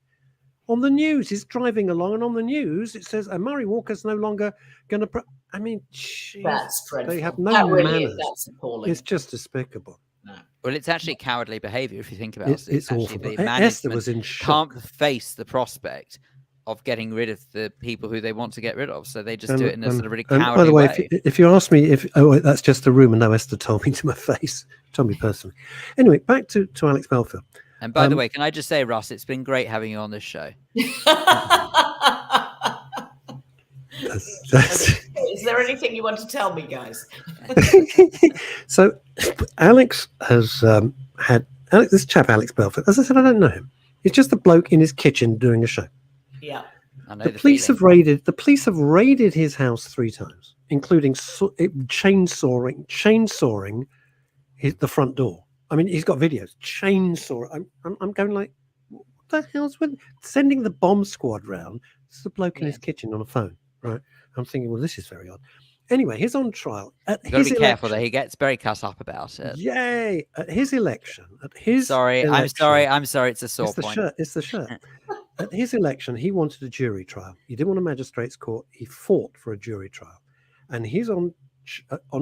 on the news. He's driving along, and on the news it says, Murray Walker's no longer going to. I mean, geez, that's dreadful. They have no manners. That's appalling. It's just despicable. No. Well, it's actually cowardly behaviour if you think about it. It's awful. Esther was in shock. Can't face the prospect of getting rid of the people who they want to get rid of, so they just do it in a sort of really cowardly by the way, way. If you ask me that's just a rumour. No, Esther told me to my face. Told me personally. Anyway, back to Alex Belfur. And by the way, can I just say, Russ, it's been great having you on this show. Is there anything you want to tell me, guys? So Alex has had this chap, Alex Belfur. As I said, I don't know him. He's just a bloke in his kitchen doing a show. Yeah. I know The police have raided his house 3 times, including chainsawing the front door. I mean, he's got videos. Chainsaw. I'm going like, what the hell's with sending the bomb squad round? This is a bloke in his kitchen on a phone, right? I'm thinking, well, this is very odd. Anyway, he's on trial. You've got to be careful that he gets very cut up about it. Yay! At his election, I'm sorry. It's a sore point. It's the shirt. At his election, he wanted a jury trial. He didn't want a magistrate's court. He fought for a jury trial, and he's on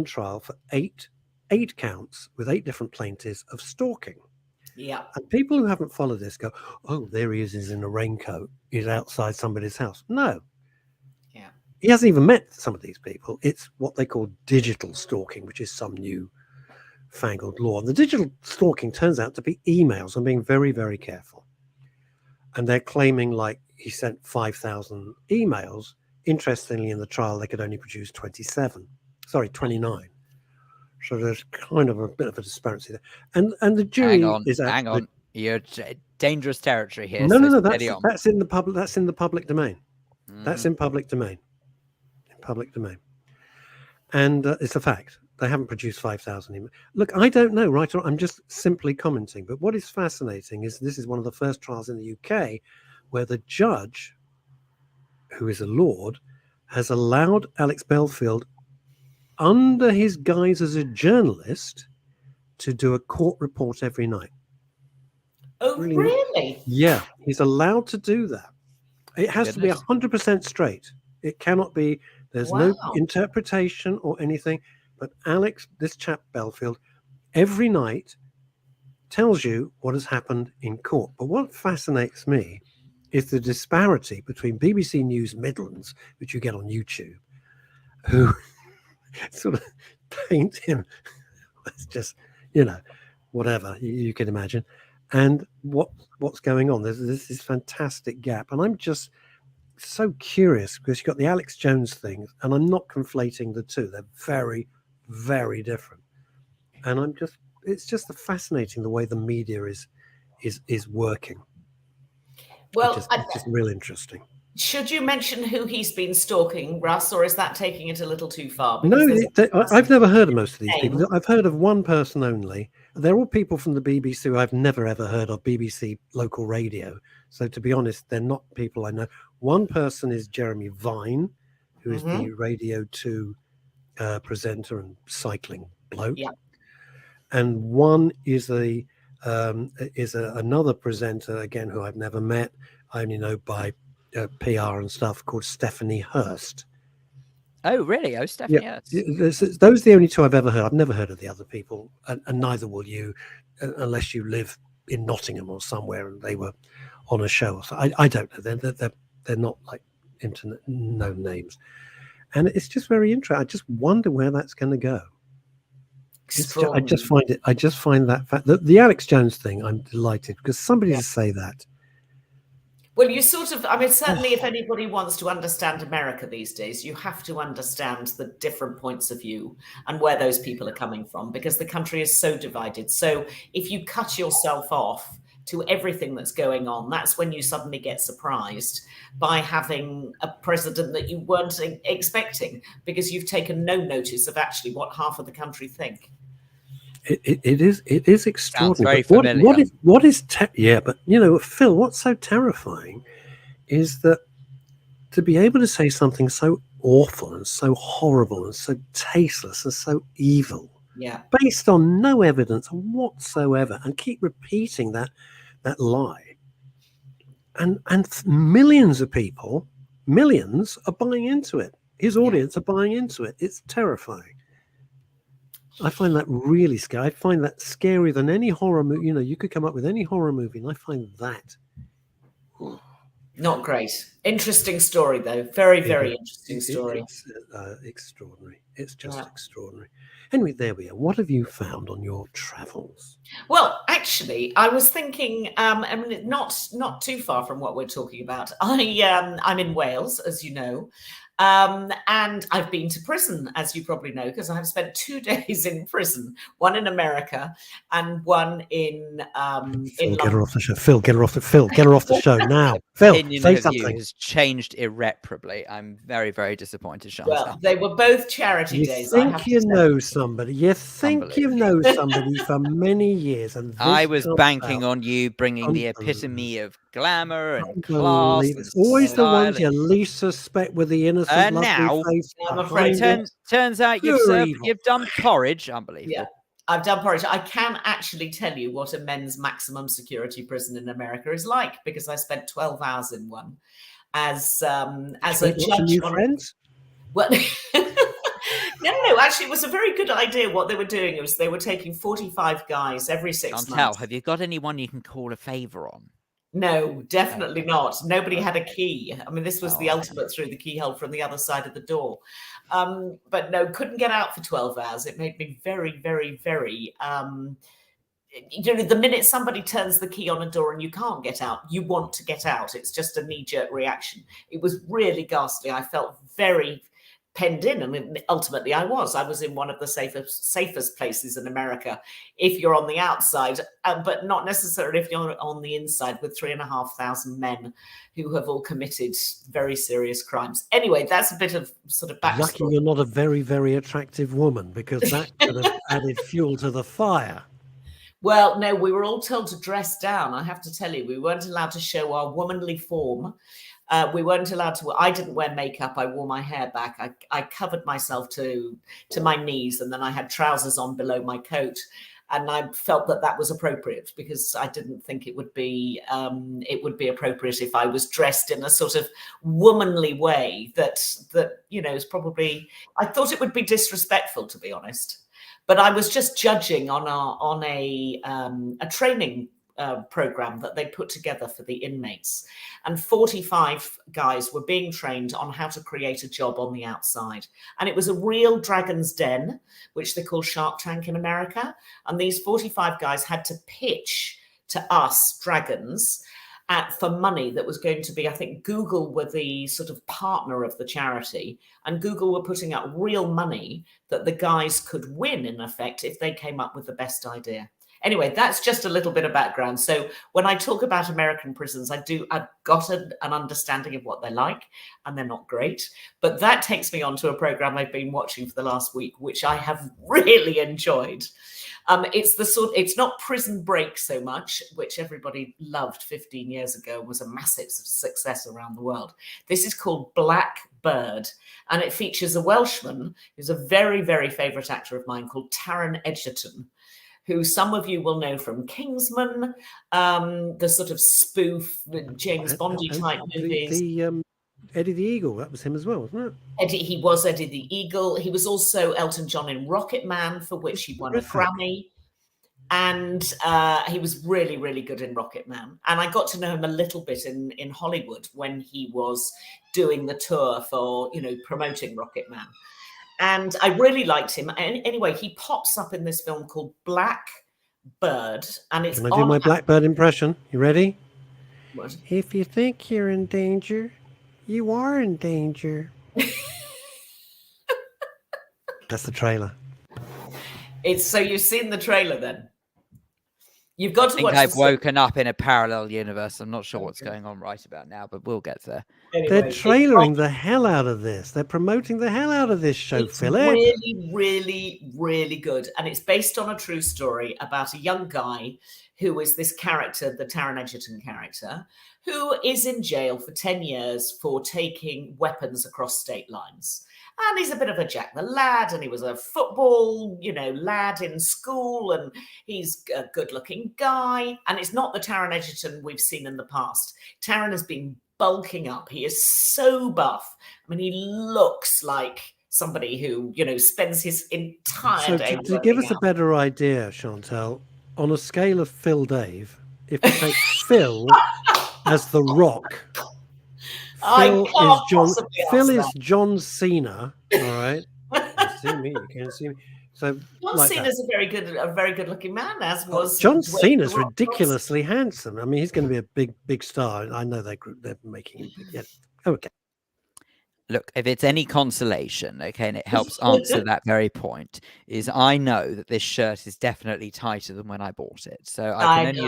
trial for eight counts with 8 different plaintiffs of stalking. Yeah. And people who haven't followed this go, oh, there he is. He's in a raincoat. He's outside somebody's house. No. Yeah. He hasn't even met some of these people. It's what they call digital stalking, which is some new fangled law. And the digital stalking turns out to be emails. I'm being very, very careful. And they're claiming like he sent 5,000 emails. Interestingly, in the trial, they could only produce 29. So there's kind of a bit of a disparity there. And the jury hang on. You're dangerous territory here. No. That's in the public. That's in the public domain. That's in public domain. And it's a fact. They haven't produced 5,000 emails. Look, I don't know, right? I'm just simply commenting. But what is fascinating is this is one of the first trials in the UK where the judge, who is a lord, has allowed Alex Bellfield, under his guise as a journalist, to do a court report every night. Oh, really? Yeah, he's allowed to do that. It has to be 100% straight. It cannot be, there's no interpretation or anything. But Alex, this chap Bellfield, every night tells you what has happened in court. But what fascinates me is the disparity between BBC News Midlands, which you get on YouTube, who sort of paint him as just, whatever you can imagine, and what's going on. There's this fantastic gap. And so curious because you've got the Alex Jones thing, and I'm not conflating the two. They're very, very different. And it's just fascinating the way the media is working. Well, it's just real interesting. Should you mention who he's been stalking, Russ, or is that taking it a little too far? No, I've never heard of most of these people. I've heard of one person only. They're all people from the BBC who I've never ever heard of, BBC local radio. So to be honest, they're not people I know. One person is Jeremy Vine, who is the Radio 2 presenter and cycling bloke. Yeah. And one is another presenter, again, who I've never met. I only know by PR and stuff, called Stephanie Hurst. Oh, really? Oh, Stephanie Hurst. Those are the only two I've ever heard. I've never heard of the other people, and neither will you, unless you live in Nottingham or somewhere and they were on a show. So I don't know. They're not like internet known names, and it's just very interesting. I just wonder where that's going to go. I just find that fact that the Alex Jones thing, I'm delighted because somebody to say that. Well, you sort of, I mean, certainly if anybody wants to understand America these days, you have to understand the different points of view and where those people are coming from, because the country is so divided. So if you cut yourself off to everything that's going on, that's when you suddenly get surprised by having a president that you weren't expecting, because you've taken no notice of actually what half of the country think. It is extraordinary. Sounds very familiar. But you know, Phil, what's so terrifying is that to be able to say something so awful and so horrible and so tasteless and so evil, based on no evidence whatsoever, and keep repeating that lie, and millions of people, are buying into it. His audience are buying into it. It's terrifying. I find that really scary. I find that scarier than any horror movie. You know, you could come up with any horror movie, and I find that not great. Interesting story, though. Very, very interesting story. It's extraordinary. It's just extraordinary. Anyway, there we are. What have you found on your travels? Well, actually, I was thinking, I mean, not too far from what we're talking about. I'm in Wales, as you know. And I've been to prison, as you probably know, because I've spent 2 days in prison, one in America and one in Phil, get her off the show. Phil, get her off the show now. Phil, say something. Has changed irreparably. I'm very, very disappointed, Chantal. Well, they were both charity days. You think you know somebody. You think you know somebody for many years. And I was banking on you bringing the epitome of glamour and class. It's always the ones you least suspect with the innocent, now, face. I'm afraid turns out you've done porridge. Unbelievable. Yeah, I've done porridge. I can actually tell you what a men's maximum security prison in America is like, because I spent 12 hours in one as a judge. New friends? Well, no, actually, it was a very good idea. What they were doing was they were taking 45 guys every 6 months. Have you got anyone you can call a favor on? No, definitely not. Nobody had a key. I mean, this was the ultimate through the keyhole from the other side of the door. But no, couldn't get out for 12 hours. It made me very, very, very... you know, the minute somebody turns the key on a door and you can't get out, you want to get out. It's just a knee-jerk reaction. It was really ghastly. I felt very penned in. I mean, ultimately I was in one of the safest places in America if you're on the outside, but not necessarily if you're on the inside with 3,500 men who have all committed very serious crimes. Anyway, that's a bit of sort of backstory. Lucky you're not a very, very attractive woman, because that could have added fuel to the fire. Well, no, we were all told to dress down. I have to tell you, we weren't allowed to show our womanly form. We weren't allowed to. I didn't wear makeup. I wore my hair back. I covered myself to my knees, and then I had trousers on below my coat. And I felt that was appropriate, because I didn't think it would be appropriate if I was dressed in a sort of womanly way that you know is probably. I thought it would be disrespectful, to be honest. But I was just judging on a training program that they put together for the inmates, and 45 guys were being trained on how to create a job on the outside. And it was a real dragon's den, which they call Shark Tank in America. And these 45 guys had to pitch to us dragons for money that was going to be, I think Google were the sort of partner of the charity, and Google were putting up real money that the guys could win, in effect, if they came up with the best idea. Anyway, that's just a little bit of background. So when I talk about American prisons, I've got an understanding of what they're like, and they're not great. But that takes me on to a program I've been watching for the last week, which I have really enjoyed. It's not Prison Break so much, which everybody loved 15 years ago, was a massive success around the world. This is called Blackbird, and it features a Welshman who's a very, very favourite actor of mine called Taran Edgerton, who some of you will know from Kingsman, the sort of spoof James Bondy type movies. Eddie the Eagle, that was him as well, wasn't it? He was Eddie the Eagle. He was also Elton John in Rocket Man, for which he won a Grammy. And he was really, really good in Rocket Man. And I got to know him a little bit in Hollywood when he was doing the tour for, promoting Rocket Man. And I really liked him. And anyway, he pops up in this film called Blackbird. And it's Can I do my Blackbird impression? You ready? What? If you think you're in danger, you are in danger. That's the trailer. So you've seen the trailer then? You've got to watch. I've woken up in a parallel universe. I'm not sure what's going on right about now, but we'll get there. Anyway, they're trailering the hell out of this. They're promoting the hell out of this show, it's Philip. Really, really, really good. And it's based on a true story about a young guy who is this character, the Taran Edgerton character, who is in jail for 10 years for taking weapons across state lines. And he's a bit of a Jack the Lad, and he was a football, lad in school, and he's a good-looking guy. And it's not the Taran Edgerton we've seen in the past. Taran has been bulking up. He is so buff. I mean, he looks like somebody who, spends his entire day. So to give us a better idea, Chantal, on a scale of Phil Dave, if we take Phil as the Rock, Phil is John Cena, all right? You can see me, you can't see me. So John Cena's a very good looking man, as was John Cena's ridiculously handsome. I mean, he's going to be a big star. I know they're making him big. Yeah. Okay. Look, if it's any consolation, okay, and it helps answer that very point, is I know that this shirt is definitely tighter than when I bought it. So I can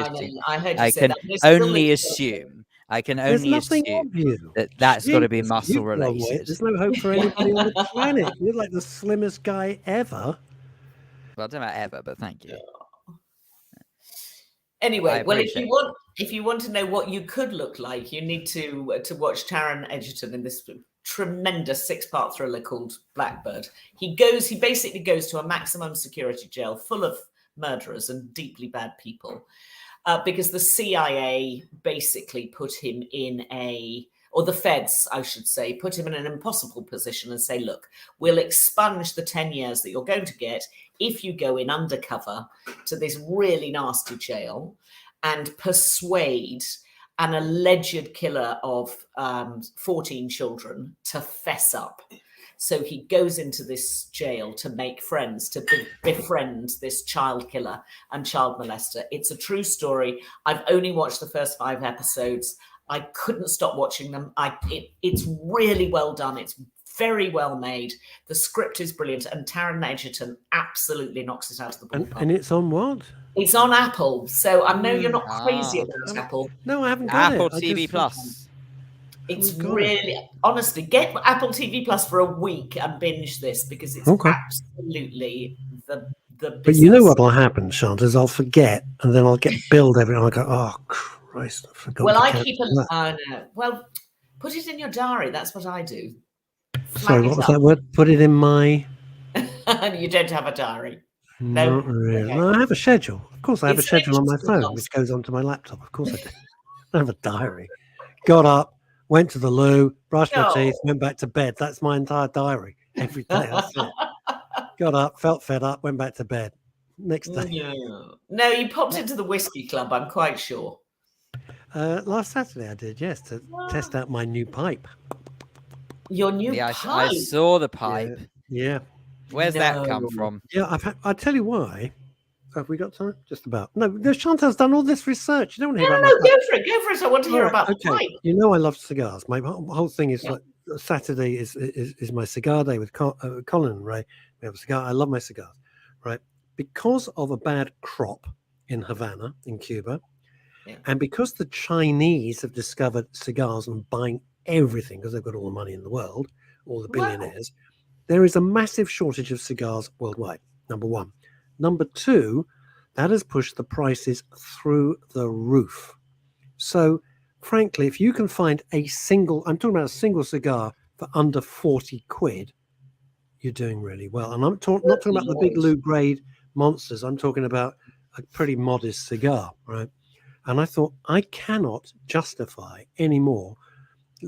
only assume that that's got to be muscle related. There's no hope for anybody on the planet. You're like the slimmest guy ever. Well, I don't know about ever, but thank you. Anyway, if you want to know what you could look like, you need to watch Taran Edgerton in this tremendous 6-part thriller called Blackbird. He basically goes to a maximum security jail full of murderers and deeply bad people, because the CIA basically put him or the feds, I should say, put him in an impossible position and say, look, we'll expunge the 10 years that you're going to get if you go in undercover to this really nasty jail and persuade an alleged killer of 14 children to fess up. So he goes into this jail to make friends, to befriend this child killer and child molester. It's a true story. I've only watched the first 5 episodes. I couldn't stop watching them. It's really well done. It's very well made. The script is brilliant, and Taran Edgerton absolutely knocks it out of the ballpark. And it's on what? It's on Apple. So I know you're not crazy about Apple. No, I haven't got Apple it. TV Plus. It's really, honestly, get Apple TV Plus for a week and binge this, because it's absolutely the business. But you know what will happen, Chantal, is I'll forget, and then I'll get billed every time. I go, oh, Christ, I forgot. Well, I keep no. Well, put it in your diary. That's what I do. Sorry, what was that word? Put it in my... You don't have a diary. No, not really. Okay. No, I have a schedule. Of course, I have a schedule on my phone, which goes onto my laptop. Of course I do. I don't have a diary. Got up, went to the loo, brushed my teeth, went back to bed. That's my entire diary. Every day, that's it. Got up, felt fed up, went back to bed. Next day. No, you popped into the whiskey club, I'm quite sure. Last Saturday I did, yes, to test out my new pipe. Your new pipe? I saw the pipe. Yeah. Where's that come from? Yeah, I'll tell you why. Have we got time? Just about. No, Chantal's done all this research. You don't want to hear about No, my go for it. Go for it. I want to hear about the pipe. You know I love cigars. My whole thing is like Saturday is my cigar day with Colin and Ray. We have a cigar. I love my cigars, right? Because of a bad crop in Havana, in Cuba, and because the Chinese have discovered cigars and buying everything because they've got all the money in the world, all the billionaires, there is a massive shortage of cigars worldwide, number one. Number two, that has pushed the prices through the roof. So, frankly, if you can find I'm talking about a single cigar for under 40 quid, you're doing really well. And I'm not talking about the big low grade monsters. I'm talking about a pretty modest cigar, right? And I thought, I cannot justify anymore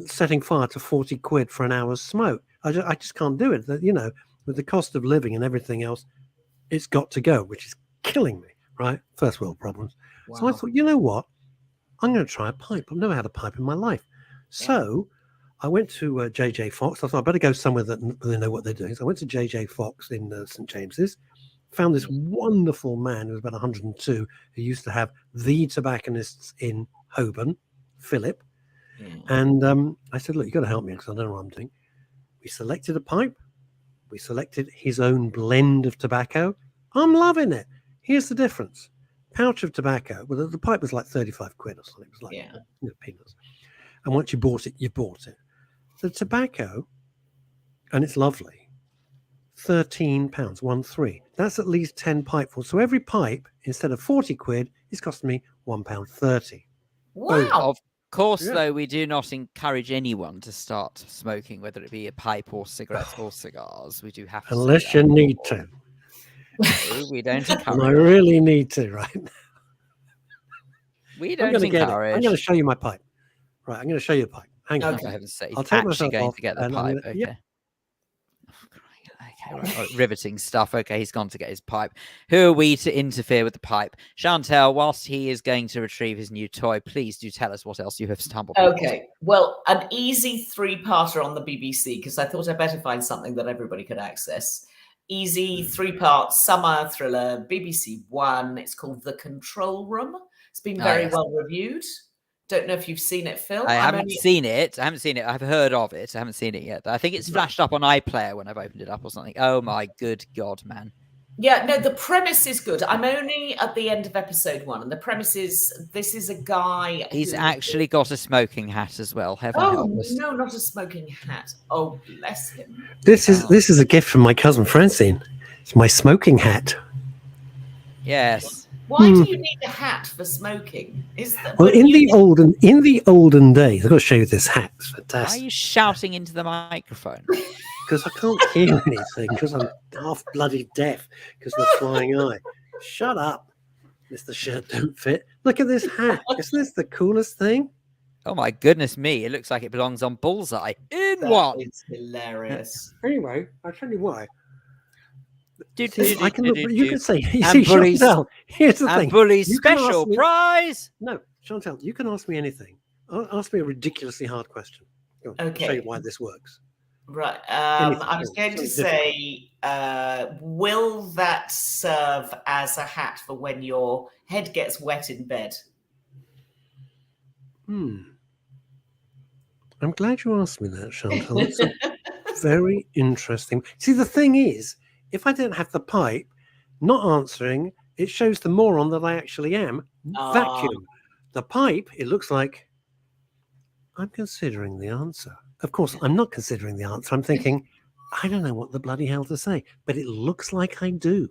setting fire to 40 quid for an hour's smoke. I just can't do it. You know, with the cost of living and everything else, it's got to go, which is killing me, right? First world problems. Wow. So I thought, you know what? I'm going to try a pipe. I've never had a pipe in my life. So I went to JJ Fox. I thought I better go somewhere that they know what they're doing. So I went to JJ Fox in St. James's, found this wonderful man who was about 102, who used to have the tobacconists in Holborn, Philip. And I said, look, you've got to help me because I don't know what I'm doing. We selected a pipe. We selected his own blend of tobacco. I'm loving it. Here's the difference. Pouch of tobacco, well, the pipe was like 35 quid or something. It was like peanuts. And once you bought it, you bought it. The tobacco, and it's lovely, £13, 1.3. That's at least 10 pipefuls. So every pipe, instead of 40 quid, is costing me £1.30. Wow. Of course, though, we do not encourage anyone to start smoking, whether it be a pipe or cigarettes or cigars. We do have to. Unless you need to. No, we don't encourage. And I really need to, right? We don't encourage. I'm going to show you my pipe. Right, I'm going to show you a pipe. Hang on. For heaven's sake, I'll take actually myself going off to get the pipe. Okay. Yep. Okay, right. Riveting stuff. Okay, he's gone to get his pipe. Who are we to interfere with the pipe? Chantal, whilst he is going to retrieve his new toy, please do tell us what else you have stumbled upon. Okay, well, an easy three-parter on the BBC, because I thought I'd better find something that everybody could access. Easy three-part summer thriller, BBC One. It's called The Control Room. It's been very well reviewed. Don't know if you've seen it, Phil. I haven't seen it. I've heard of it. I haven't seen it yet. I think it's flashed up on iPlayer when I've opened it up or something. Oh my good God, man. Yeah, no, the premise is good. I'm only at the end of episode 1, and the premise is this is a guy. He's actually got a smoking hat as well. Heaven help us. No, not a smoking hat. Oh, bless him. This is a gift from my cousin Francine. It's my smoking hat. Yes. Why do you need a hat for smoking? Well, in the olden days, I've got to show you this hat. It's fantastic. Why are you shouting into the microphone? Because I can't hear anything, because I'm half bloody deaf because of the flying eye. Shut up, Mr. Shirt Don't Fit. Look at this hat. Isn't this the coolest thing? Oh my goodness me. It looks like it belongs on Bullseye. It's hilarious. Anyway, I'll tell you why. You can say, Chantal, here's the thing. Bully's special prize. No, Chantal, you can ask me anything. Ask me a ridiculously hard question. I'll show you why this works. Right. I was going to say, will that serve as a hat for when your head gets wet in bed? I'm glad you asked me that, Chantal. It's very interesting. See, the thing is, if I didn't have the pipe, not answering, it shows the moron that I actually am. Vacuum. The pipe, it looks like I'm considering the answer. Of course, I'm not considering the answer. I'm thinking, I don't know what the bloody hell to say, but it looks like I do.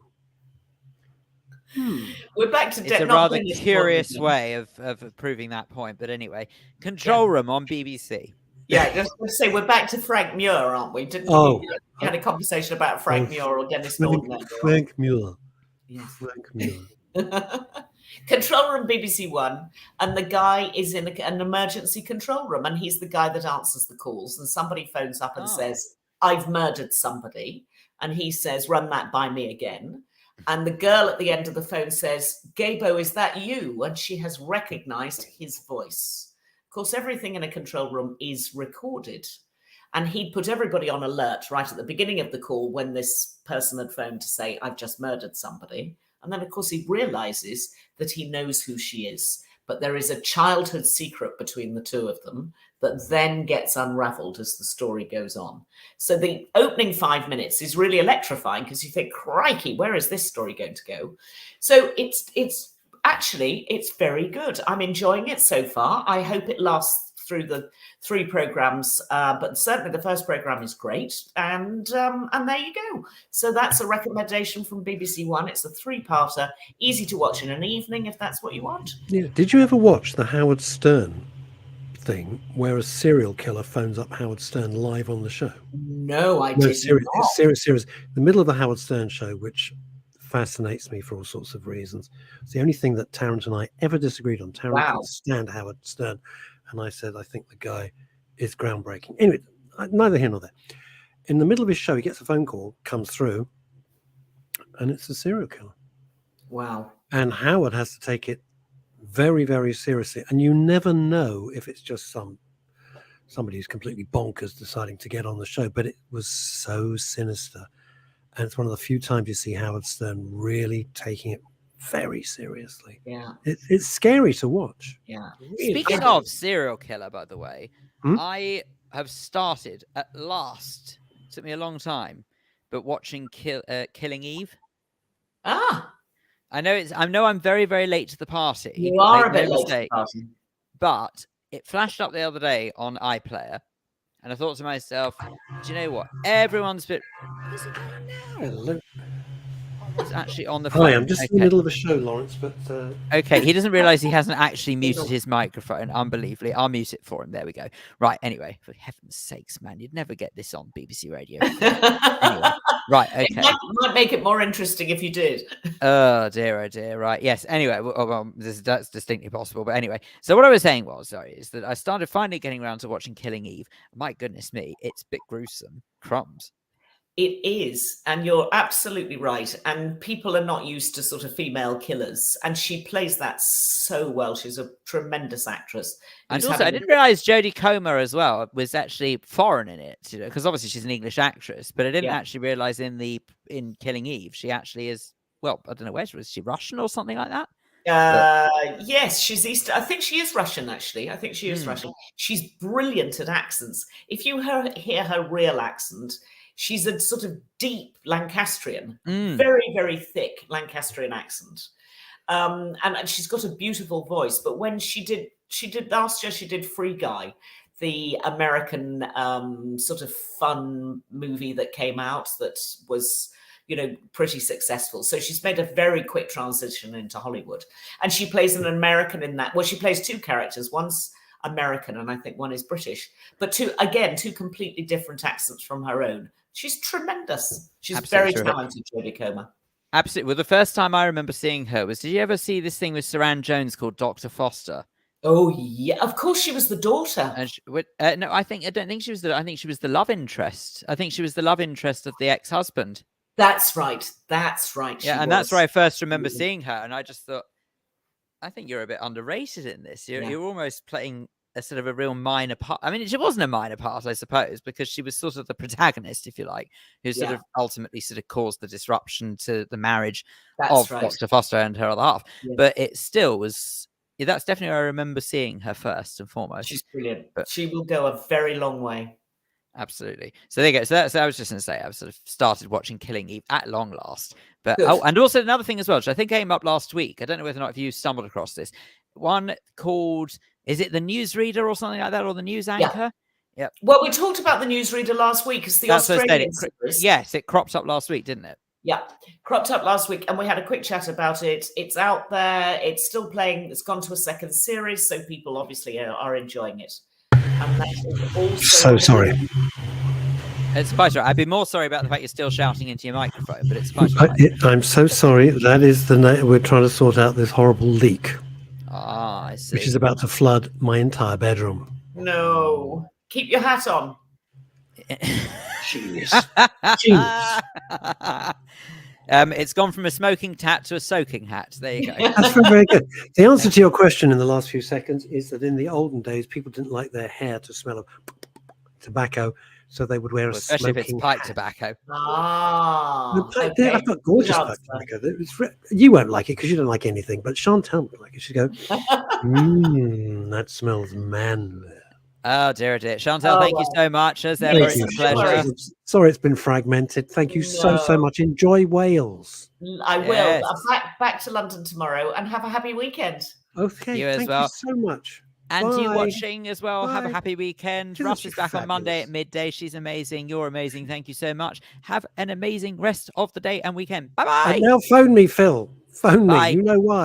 We're back to it's a rather curious way of proving that point. But anyway, Control Room on BBC. Yeah, just to say we're back to Frank Muir, aren't we? Didn't we had a conversation about Frank Muir or Dennis Norden? Frank Muir. Yeah. Frank Muir. Control Room BBC One, and the guy is in an emergency control room, and he's the guy that answers the calls, and somebody phones up and says, I've murdered somebody, and he says, run that by me again. And the girl at the end of the phone says, Gabo, is that you? And she has recognized his voice. Of course, everything in a control room is recorded. And he'd put everybody on alert right at the beginning of the call when this person had phoned to say, I've just murdered somebody. And then, of course, he realizes that he knows who she is. But there is a childhood secret between the two of them that then gets unraveled as the story goes on. So the opening 5 minutes is really electrifying because you think, crikey, where is this story going to go? So it's very good. I'm enjoying it so far. I hope it lasts through the 3 programs, but certainly the first program is great. And there you go. So that's a recommendation from BBC One. It's a 3-parter, easy to watch in an evening if that's what you want. Yeah. Did you ever watch the Howard Stern thing where a serial killer phones up Howard Stern live on the show? No, I didn't. Serious. The middle of the Howard Stern show, which fascinates me for all sorts of reasons. It's the only thing that Taran and I ever disagreed on. Taran couldn't stand Howard Stern. And I said, I think the guy is groundbreaking. Anyway, neither here nor there. In the middle of his show, he gets a phone call, comes through, and it's a serial killer. Wow. And Howard has to take it very, very seriously. And you never know if it's just somebody who's completely bonkers deciding to get on the show. But it was so sinister. And it's one of the few times you see Howard Stern really taking it very seriously. Yeah. It's scary to watch. Yeah. Really. Speaking of serial killer, by the way, I have started at last. It took me a long time, but watching Killing Eve. Ah. I know I'm very, very late to the party. You are a bit late to the party. But it flashed up the other day on iPlayer, and I thought to myself, do you know what? Everyone's been. Where's it going now? Hello. It's actually on the phone. Hi, I'm just in the middle of a show, Lawrence, but... Okay, he doesn't realise he hasn't actually muted his microphone, unbelievably. I'll mute it for him. There we go. Right, anyway, for heaven's sakes, man, you'd never get this on BBC Radio. Anyway, right, okay. It might make it more interesting if you did. Oh, dear, right, yes. Anyway, that's distinctly possible, but anyway. So what I was saying is that I started finally getting around to watching Killing Eve. My goodness me, it's a bit gruesome. Crumbs. It is, and you're absolutely right. And people are not used to sort of female killers, and she plays that so well. She's a tremendous actress. And also, I didn't realise Jodie Comer as well was actually foreign in it, because obviously she's an English actress. But I didn't actually realise in Killing Eve she actually is. Well, I don't know where she was. Is she Russian or something like that? Yes, she's Eastern. I think she is Russian. Actually, I think she is Russian. She's brilliant at accents. If you hear her real accent. She's a sort of deep Lancastrian, very, very thick Lancastrian accent. And she's got a beautiful voice. But when she did last year, she did Free Guy, the American sort of fun movie that came out that was, pretty successful. So she's made a very quick transition into Hollywood. And she plays an American in that. Well, she plays 2 characters. One's American and I think one is British. But 2 completely different accents from her own. She's tremendous. She's absolutely very talented, Jodie Comer. Absolutely. Well, the first time I remember seeing her was, did you ever see this thing with Taran Jones called Dr. Foster? Oh, yeah. Of course, she was the daughter. And no, I don't think she was I think she was the love interest. I think she was the love interest of the ex-husband. That's right. Yeah, and that's where I first remember seeing her. And I just thought, I think you're a bit underrated in this. You're almost playing a sort of a real minor part. I mean, she wasn't a minor part, I suppose, because she was sort of the protagonist, if you like, who sort of ultimately sort of caused the disruption to the marriage of Dr. Foster and her other half. Yeah. But it still was, that's definitely where I remember seeing her first and foremost. She's brilliant. But she will go a very long way. Absolutely. So there you go. So I was just going to say, I've sort of started watching Killing Eve at long last. But and also another thing as well, which I think came up last week. I don't know whether or not if you stumbled across this. One called, is it the Newsreader or something like that, or the News Anchor? Yeah. Well, we talked about the Newsreader last week as the Australian series. Yes, it cropped up last week, didn't it? Yeah, cropped up last week, and we had a quick chat about it. It's out there. It's still playing. It's gone to a second series, so people obviously are enjoying it. And that is also so sorry. It's quite right. I'd be more sorry about the fact you're still shouting into your microphone, but it's quite right. I'm so sorry. That is we're trying to sort out this horrible leak. Ah, I see. Which is about to flood my entire bedroom. No. Keep your hat on. Genius. It's gone from a smoking hat to a soaking hat. There you go. That's very good. The answer to your question in the last few seconds is that in the olden days, people didn't like their hair to smell of tobacco. so they would wear a Especially if it's smoking pipe hat. tobacco. Ah, Okay. I've got gorgeous Good pipe answer. tobacco. You won't like it because you don't like anything, but Chantal would like it. She'd go, that smells manly. Oh, dear, dear. Chantal, thank you so much. As ever, Yes, it's a no pleasure. worries. Sorry it's been fragmented. Thank you so much. Enjoy Wales. I will. Yes. Back to London tomorrow, and have a happy weekend. Okay, You as thank well. you so much. And Bye. you watching as well. Have a Bye. happy weekend. Isn't Russ she is back on Monday fabulous? at midday. She's amazing. You're amazing. Thank you so much. Have an amazing rest of the day and weekend. Bye-bye. And now phone me, Phil. Phone me. Bye. You know why.